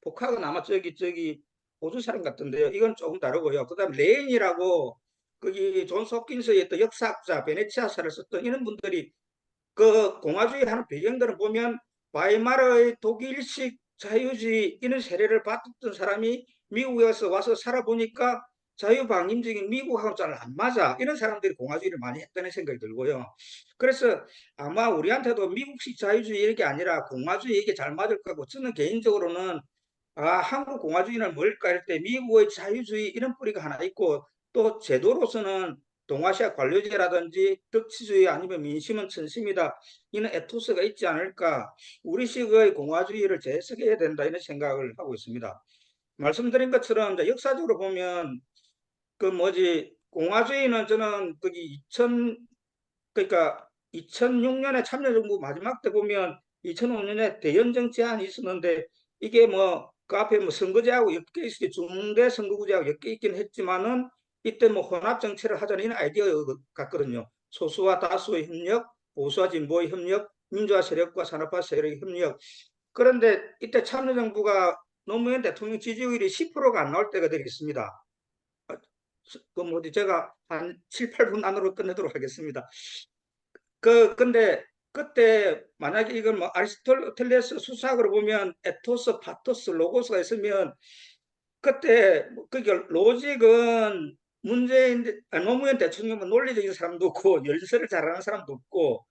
복학은 아마 저기 호주 사람 같던데요. 이건 조금 다르고요. 그다음 레인이라고 거기 존스 홉킨스의 또 역사학자 베네치아사를 썼던 이런 분들이 그 공화주의 하는 배경들을 보면 바이마르의 독일식 자유주의 이런 세례를 받았던 사람이 미국에서 와서 살아보니까 자유방임적인 미국하고 잘 안 맞아 이런 사람들이 공화주의를 많이 했다는 생각이 들고요. 그래서 아마 우리한테도 미국식 자유주의 이게 아니라 공화주의 이게 잘 맞을 거고 저는 개인적으로는 한국 공화주의는 뭘까 할 때 미국의 자유주의 이런 뿌리가 하나 있고 또 제도로서는 동아시아 관료제라든지 덕치주의 아니면 민심은 천심이다. 이는 에토스가 있지 않을까. 우리식의 공화주의를 재해석해야 된다. 이런 생각을 하고 있습니다. 말씀드린 것처럼 이제 역사적으로 보면 공화주의는 저는 거기 2006년에 참여정부 마지막 때 보면 2005년에 대연정 제한이 있었는데 이게 그 앞에 선거제하고 엮여 있을 중대 선거구제하고 엮여 있긴 했지만은 이때 혼합 정치를 하자는 이런 아이디어 같거든요. 소수와 다수의 협력, 보수와 진보의 협력, 민주화 세력과 산업화 세력의 협력. 그런데 이때 참여정부가 노무현 대통령 지지율이 10%가 안 나올 때가 되겠습니다. 제가 한 7, 8분 안으로 끝내도록 하겠습니다. 근데 그때 만약에 이걸 아리스토텔레스 수사학으로 보면 에토스, 파토스, 로고스가 있으면 그때 그게 로직은 노무현 대통령은 논리적인 사람도 없고 열세를 잘하는 사람도 없고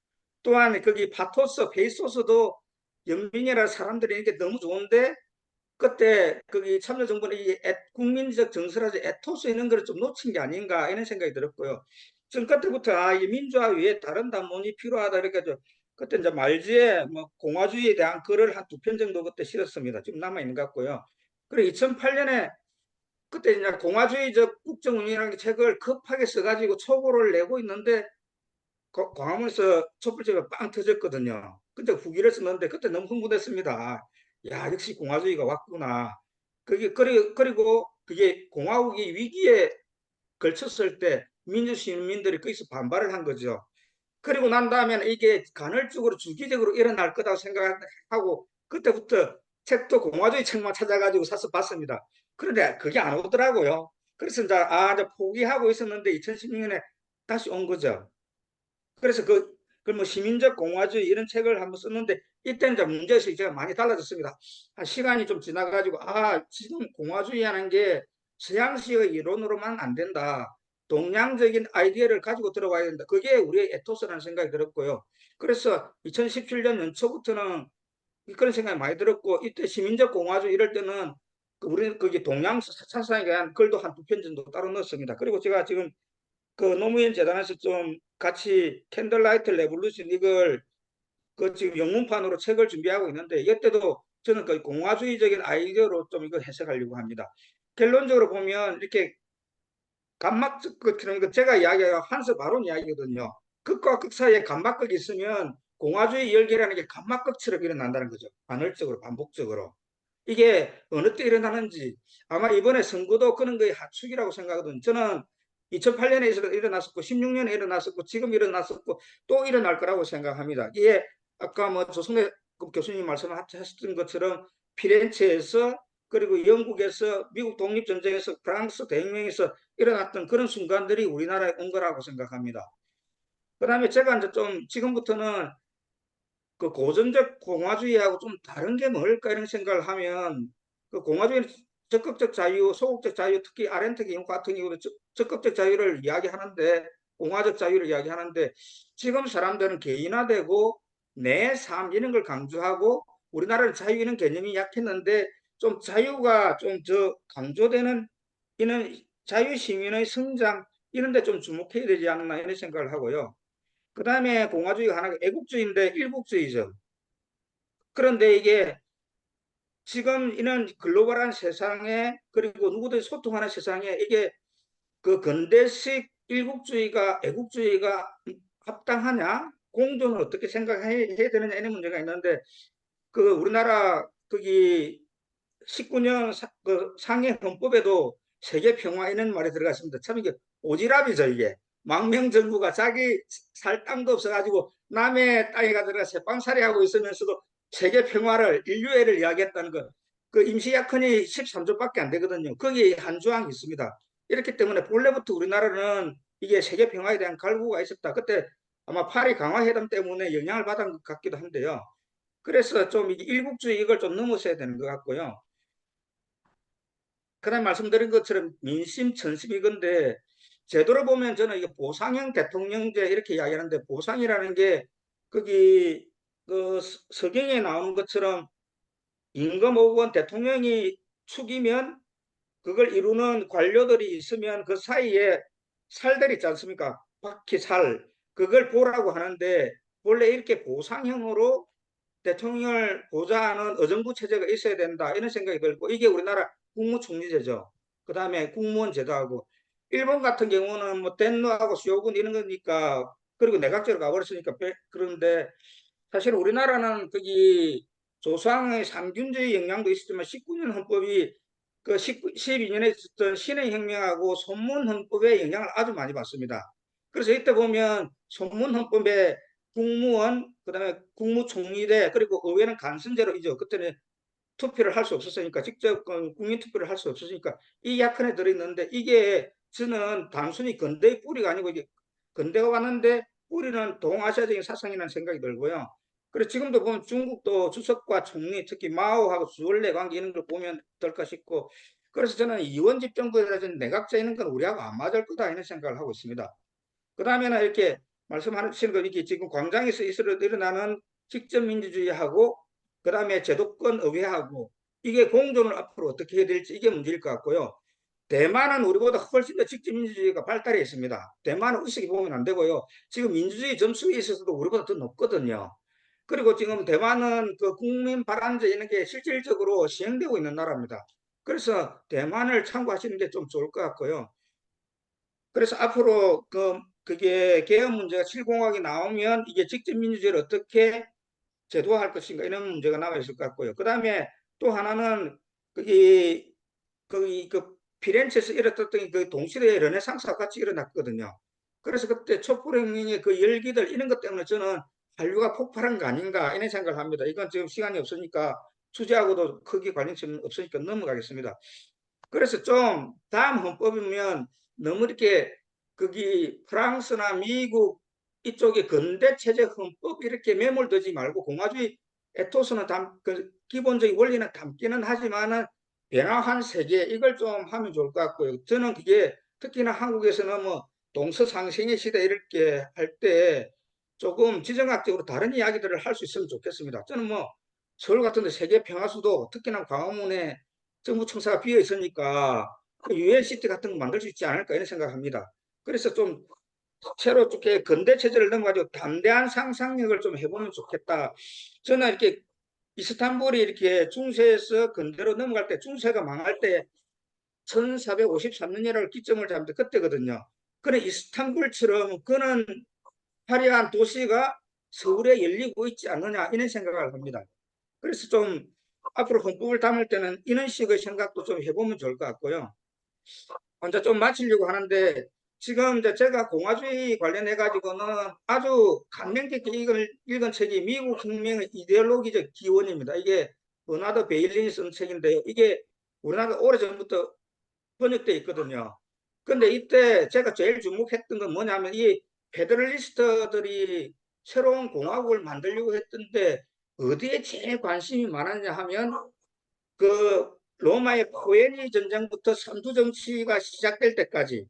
또한 거기 파토스, 페이소스도 연민이라 사람들이 이게 너무 좋은데 그때 거기 참여정부는 이 국민적 정서라서 에토스 있는 걸 좀 놓친 게 아닌가 이런 생각이 들었고요. 전 그때부터 이 민주화 위에 다른 담론이 필요하다 이렇게 그때 이제 말지에 공화주의에 대한 글을 한 2편 정도 그때 실었습니다. 지금 남아 있는 것 같고요. 그리고 2008년에 그때 이제 공화주의적 국정운영이라는 책을 급하게 써가지고 초고를 내고 있는데 광화문에서 촛불집에 빵 터졌거든요. 근데 후기를 썼는데 그때 너무 흥분했습니다. 야, 역시 공화주의가 왔구나. 그리고 그게 공화국이 위기에 걸쳤을 때 민주시민들이 거기서 반발을 한 거죠. 그리고 난 다음에는 이게 간헐적으로 주기적으로 일어날 거라고 생각하고 그때부터 책도 공화주의 책만 찾아가지고 사서 봤습니다. 그런데 그게 안 오더라고요. 그래서 이제 포기하고 있었는데 2016년에 다시 온 거죠. 그래서 뭐 시민적 공화주의 이런 책을 한번 썼는데 이때는 이제 문제의식이 제가 많이 달라졌습니다. 시간이 좀 지나가지고 지금 공화주의라는 게 서양식의 이론으로만 안 된다. 동양적인 아이디어를 가지고 들어와야 된다. 그게 우리의 에토스라는 생각이 들었고요. 그래서 2017년 연초부터는 그런 생각이 많이 들었고 이때 시민적 공화주의 이럴 때는 우리는 거기 동양 사상에 대한 글도 한 2편 정도 따로 넣었습니다. 그리고 제가 지금 그 노무현 재단에서 좀 같이 캔들라이트 레볼루션 이걸 지금 영문판으로 책을 준비하고 있는데 이때도 저는 그 공화주의적인 아이디어로 좀 이걸 해석하려고 합니다. 결론적으로 보면 이렇게 그런 거 제가 이야기한 한스 바론 이야기거든요. 극과 극 사이에 감막극이 있으면 공화주의 열기라는 게 감막극처럼 일어난다는 거죠. 간헐적으로 반복적으로. 이게 어느 때 일어나는지 아마 이번에 선거도 그런 거의 하축이라고 생각하거든요. 저는 2008년에 일어났었고 16년에 일어났었고 지금 일어났었고 또 일어날 거라고 생각합니다. 이게 아까 뭐 조성래 교수님 말씀하셨던 것처럼 피렌체에서 그리고 영국에서 미국 독립전쟁에서 프랑스 대혁명에서 일어났던 그런 순간들이 우리나라에 온 거라고 생각합니다. 그 다음에 제가 이제 좀 지금부터는 그 고전적 공화주의하고 좀 다른 게 뭘까 이런 생각을 하면 그 공화주의는 적극적 자유, 소극적 자유, 특히 아렌트 같은 경우도 적극적 자유를 이야기하는데 공화적 자유를 이야기하는데 지금 사람들은 개인화되고 내 삶 이런 걸 강조하고 우리나라는 자유 이런 개념이 약했는데 좀 자유가 좀 강조되는 이런 자유시민의 성장 이런 데 좀 주목해야 되지 않나 이런 생각을 하고요. 그 다음에 공화주의가 하나가 애국주의인데 일국주의죠. 그런데 이게 지금 이런 글로벌한 세상에 그리고 누구든 소통하는 세상에 이게 그 근대식 일국주의가 애국주의가 합당하냐? 공존을 어떻게 생각해야 되느냐 이런 문제가 있는데 그 우리나라 거기 19년 상해 헌법에도 세계 평화 이런 말이 들어갔습니다. 참 이게 오지랖이죠 이게. 망명 정부가 자기 살 땅도 없어가지고 남의 땅에 가들어가 새빵살이하고 있으면서도 세계 평화를 인류애를 이야기했다는 거. 그 임시약헌이 13조밖에 안 되거든요. 거기에 한 조항이 있습니다. 이렇기 때문에 본래부터 우리나라는 이게 세계 평화에 대한 갈구가 있었다. 그때 아마 파리 강화회담 때문에 영향을 받은 것 같기도 한데요. 그래서 좀 이게 일국주의 이걸 좀 넘어서야 되는 것 같고요. 그다음 말씀드린 것처럼 민심, 천심 이건데 제대로 보면 저는 이게 보상형 대통령제 이렇게 이야기하는데 보상이라는 게 거기 그 서경에 나오는 것처럼 임금 5원 대통령이 축이면 그걸 이루는 관료들이 있으면 그 사이에 살들이 있지 않습니까? 바퀴 살. 그걸 보라고 하는데 원래 이렇게 보상형으로 대통령을 보좌하는 의정부 체제가 있어야 된다 이런 생각이 들고 이게 우리나라 국무총리제죠. 그 다음에 국무원 제도하고 일본 같은 경우는 뭐 덴노하고 수요군 이런 거니까 그리고 내각제로 가버렸으니까 그런데 사실 우리나라는 거기 조상의 상균제의 영향도 있었지만 19년 헌법이 그 12년에 있었던 신해혁명하고 손문헌법의 영향을 아주 많이 받습니다. 그래서 이때 보면 손문헌법에 국무원, 그다음에 국무총리대 그리고 의회는 간선제로이죠. 그때는 투표를 할 수 없었으니까 직접 국민 투표를 할 수 없었으니까 이 약헌에 들어있는데 이게 저는 단순히 근대의 뿌리가 아니고 이게 근대가 왔는데 뿌리는 동아시아적인 사상이라는 생각이 들고요. 그리고 지금도 보면 중국도 주석과 총리 특히 마오하고 주얼레 관계 이런 걸 보면 될까 싶고 그래서 저는 이원집 정부에서 내각제 있는 건 우리하고 안 맞을 거다 이런 생각을 하고 있습니다. 그 다음에는 이렇게 말씀하시는 거 이렇게 지금 광장에서 일어나는 직접민주주의하고 그 다음에 제도권 의회하고 이게 공존을 앞으로 어떻게 해야 될지 이게 문제일 것 같고요. 대만은 우리보다 훨씬 더 직접민주주의가 발달해 있습니다. 대만은 의식이 보면 안 되고요. 지금 민주주의 점수에 있어서도 우리보다 더 높거든요. 그리고 지금 대만은 그 국민 발안제 이런 게 실질적으로 시행되고 있는 나라입니다. 그래서 대만을 참고하시는 게 좀 좋을 것 같고요. 그래서 앞으로 그게 개헌 문제가 실공학이 나오면 이게 직접민주주의를 어떻게 제도화할 것인가 이런 문제가 남아 있을 것 같고요. 그 다음에 또 하나는 그 피렌체에서 일어났던 그 동시대의 르네상스와 같이 일어났거든요. 그래서 그때 촛불혁명의 그 열기들 이런 것 때문에 저는 한류가 폭발한 거 아닌가 이런 생각을 합니다. 이건 지금 시간이 없으니까 주제하고도 크게 관련성이 없으니까 넘어가겠습니다. 그래서 좀 다음 헌법이면 너무 이렇게 거기 프랑스나 미국 이쪽에 근대 체제 헌법 이렇게 매몰되지 말고 공화주의 에토스는 기본적인 원리는 담기는 하지만은 변화한 세계 이걸 좀 하면 좋을 것 같고요. 저는 그게 특히나 한국에서는 뭐 동서상생의 시대 이렇게 할 때 조금 지정학적으로 다른 이야기들을 할 수 있으면 좋겠습니다. 저는 뭐 서울 같은 데 세계 평화수도 특히나 광화문에 정부 청사가 비어 있으니까 그 유엔시티 같은 거 만들 수 있지 않을까 이런 생각합니다. 그래서 좀 새로 이렇게 근대 체제를 넘어가지고 담대한 상상력을 좀 해보면 좋겠다. 저는 이렇게 이스탄불이 이렇게 중세에서 근대로 넘어갈 때 중세가 망할 때 1453년이라고 기점을 잡는데 그때거든요. 그런 이스탄불처럼 그런 화려한 도시가 서울에 열리고 있지 않느냐 이런 생각을 합니다. 그래서 좀 앞으로 헌법을 담을 때는 이런 식의 생각도 좀 해보면 좋을 것 같고요. 먼저 좀 마치려고 하는데 지금 이제 제가 공화주의 관련해 가지고는 아주 감명 깊게 읽은 책이 미국 혁명의 이데올로기적 기원입니다. 이게 버나드 베일린이 쓴 책인데요. 이게 우리나라 오래전부터 번역돼 있거든요. 근데 이때 제가 제일 주목했던 건 뭐냐면 이 페더럴리스트들이 새로운 공화국을 만들려고 했던데 어디에 제일 관심이 많았냐 하면 그 로마의 포에니 전쟁부터 선두 정치가 시작될 때까지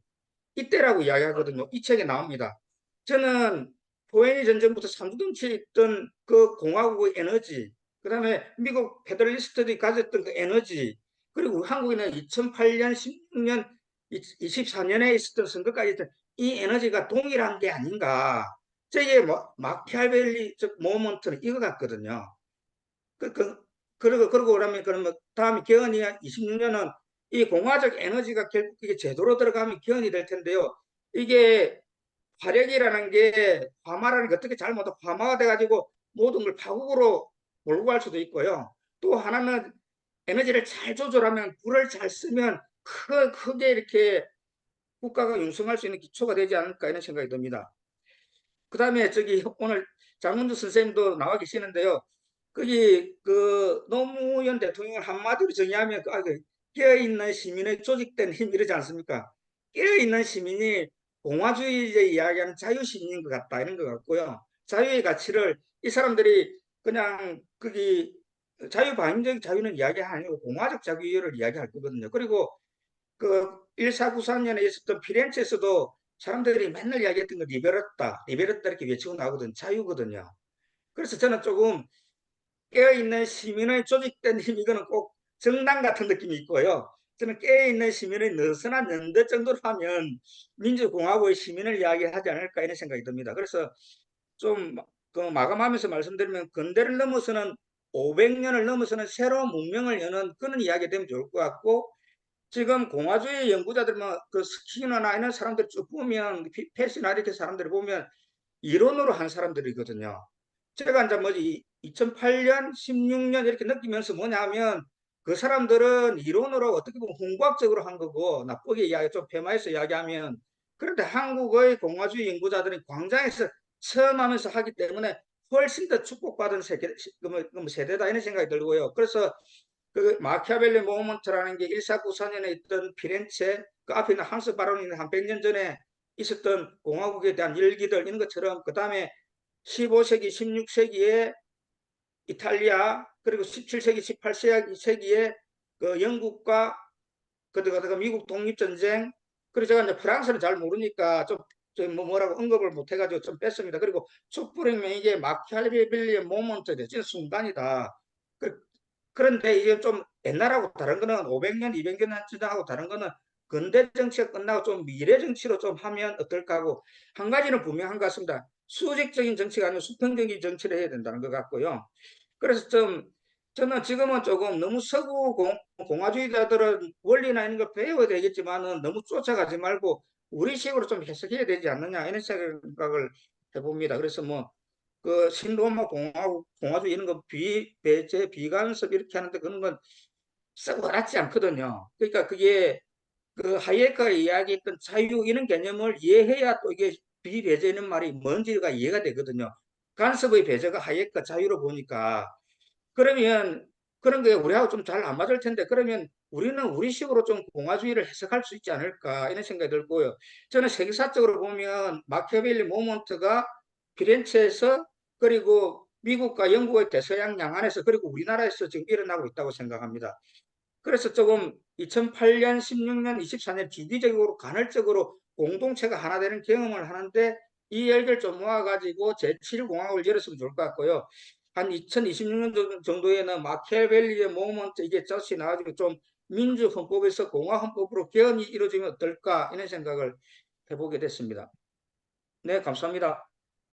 이때라고 이야기하거든요. 이 책에 나옵니다. 저는 포에니 전쟁부터 선두 정치에 있던 그 공화국의 에너지, 그 다음에 미국 페더럴리스트들이 가졌던 그 에너지, 그리고 한국에는 2008년, 16년, 24년에 있었던 선거까지 있던 이 에너지가 동일한 게 아닌가. 저게 뭐 마키아벨리 모먼트는 이거 같거든요. 그러고 그러면 다음에 개헌이 26년은 이 공화적 에너지가 결국 이게 제도로 들어가면 개헌이 될 텐데요. 이게 화력이라는 게 화마라는 게 어떻게 잘못 화마가 돼가지고 모든 걸 파국으로 몰고 갈 수도 있고요. 또 하나는 에너지를 잘 조절하면 불을 잘 쓰면 크게 이렇게 국가가 융성할 수 있는 기초가 되지 않을까 이런 생각이 듭니다. 그 다음에 저기 오늘 장문주 선생님도 나와 계시는데요. 거기 그 노무현 대통령을 한마디로 정의하면 깨어있는 시민의 조직된 힘 이러지 않습니까? 깨어있는 시민이 공화주의에 이야기하는 자유시민인 것 같다 이런 것 같고요. 자유의 가치를 이 사람들이 그냥 거기 자유방임적 자유는 이야기 아니고 공화적 자유를 이야기할 거거든요. 그리고 그 1494년에 있었던 피렌체에서도 사람들이 맨날 이야기했던 거 리베르타 이렇게 외치고 나오거든 자유거든요. 그래서 저는 조금 깨어있는 시민의 조직된 힘 이거는 꼭 정당 같은 느낌이 있고요. 저는 깨어있는 시민의 느슨한 연대 정도로 하면 민주공화국의 시민을 이야기하지 않을까 이런 생각이 듭니다. 그래서 좀 그 마감하면서 말씀드리면 근대를 넘어서는 500년을 넘어서는 새로운 문명을 여는 그런 이야기 되면 좋을 것 같고 지금 공화주의 연구자들만 그 스키너나 이런 사람들 쭉 보면 패시나 이렇게 사람들을 보면 이론으로 한 사람들이거든요. 제가 이제 뭐지 2008년, 16년 이렇게 느끼면서 뭐냐면 그 사람들은 이론으로 어떻게 보면 홍과학적으로 한 거고 나쁘게 이야기 좀 폐마해서 이야기하면 그런데 한국의 공화주의 연구자들은 광장에서 처음 하면서 하기 때문에 훨씬 더 축복받은 세대다 이런 생각이 들고요. 그래서 그 마키아벨리 모먼트라는 게 1494년에 있던 피렌체 그 앞에 있는 항스 바론이 한 100년 전에 있었던 공화국에 대한 일기들 이런 것처럼 그 다음에 15세기, 16세기에 이탈리아 그리고 17세기, 18세기에 그 영국과 그다가 미국 독립전쟁 그리고 제가 이제 프랑스는 잘 모르니까 좀 뭐라고 언급을 못 해가지고 좀 뺐습니다. 그리고 촛불혁명 이게 마키아벨리의 모먼트 진짜 순간이다. 그런데 이게 좀 옛날하고 다른 거는 500년, 200년 전하고 다른 거는 근대 정치가 끝나고 좀 미래 정치로 좀 하면 어떨까 하고 한 가지는 분명한 것 같습니다. 수직적인 정치가 아니고 수평적인 정치를 해야 된다는 것 같고요. 그래서 저는 지금은 조금 너무 서구 공화주의자들은 원리나 이런 걸 배워야 되겠지만은 너무 쫓아가지 말고 우리식으로 좀 해석해야 되지 않느냐 이런 생각을 해봅니다. 그래서 뭐 그 신로마 공화주의 이런 거 비배제 비간섭 이렇게 하는데 그런 건 썩 와닿지 않거든요. 그러니까 그게 그 하이에크가 이야기했던 자유 이런 개념을 이해해야 또 이게 비배제 이런 말이 뭔지가 이해가 되거든요. 간섭의 배제가 하이에크가 자유로 보니까 그러면 그런 게 우리하고 좀 잘 안 맞을 텐데 그러면 우리는 우리식으로 좀 공화주의를 해석할 수 있지 않을까 이런 생각이 들고요. 저는 세계사적으로 보면 마키아벨리 모먼트가 피렌체에서 그리고 미국과 영국의 대서양 양안에서 그리고 우리나라에서 지금 일어나고 있다고 생각합니다. 그래서 조금 2008년, 16년, 24년 지리적으로 간헐적으로 공동체가 하나 되는 경험을 하는데 이 열기를 좀 모아가지고 제7공화국을 열었으면 좋을 것 같고요. 한 2026년 정도에는 마키아벨리의 모먼트 이게 저시 나와가지고 좀 민주헌법에서 공화헌법으로 개헌이 이루어지면 어떨까 이런 생각을 해보게 됐습니다. 네, 감사합니다.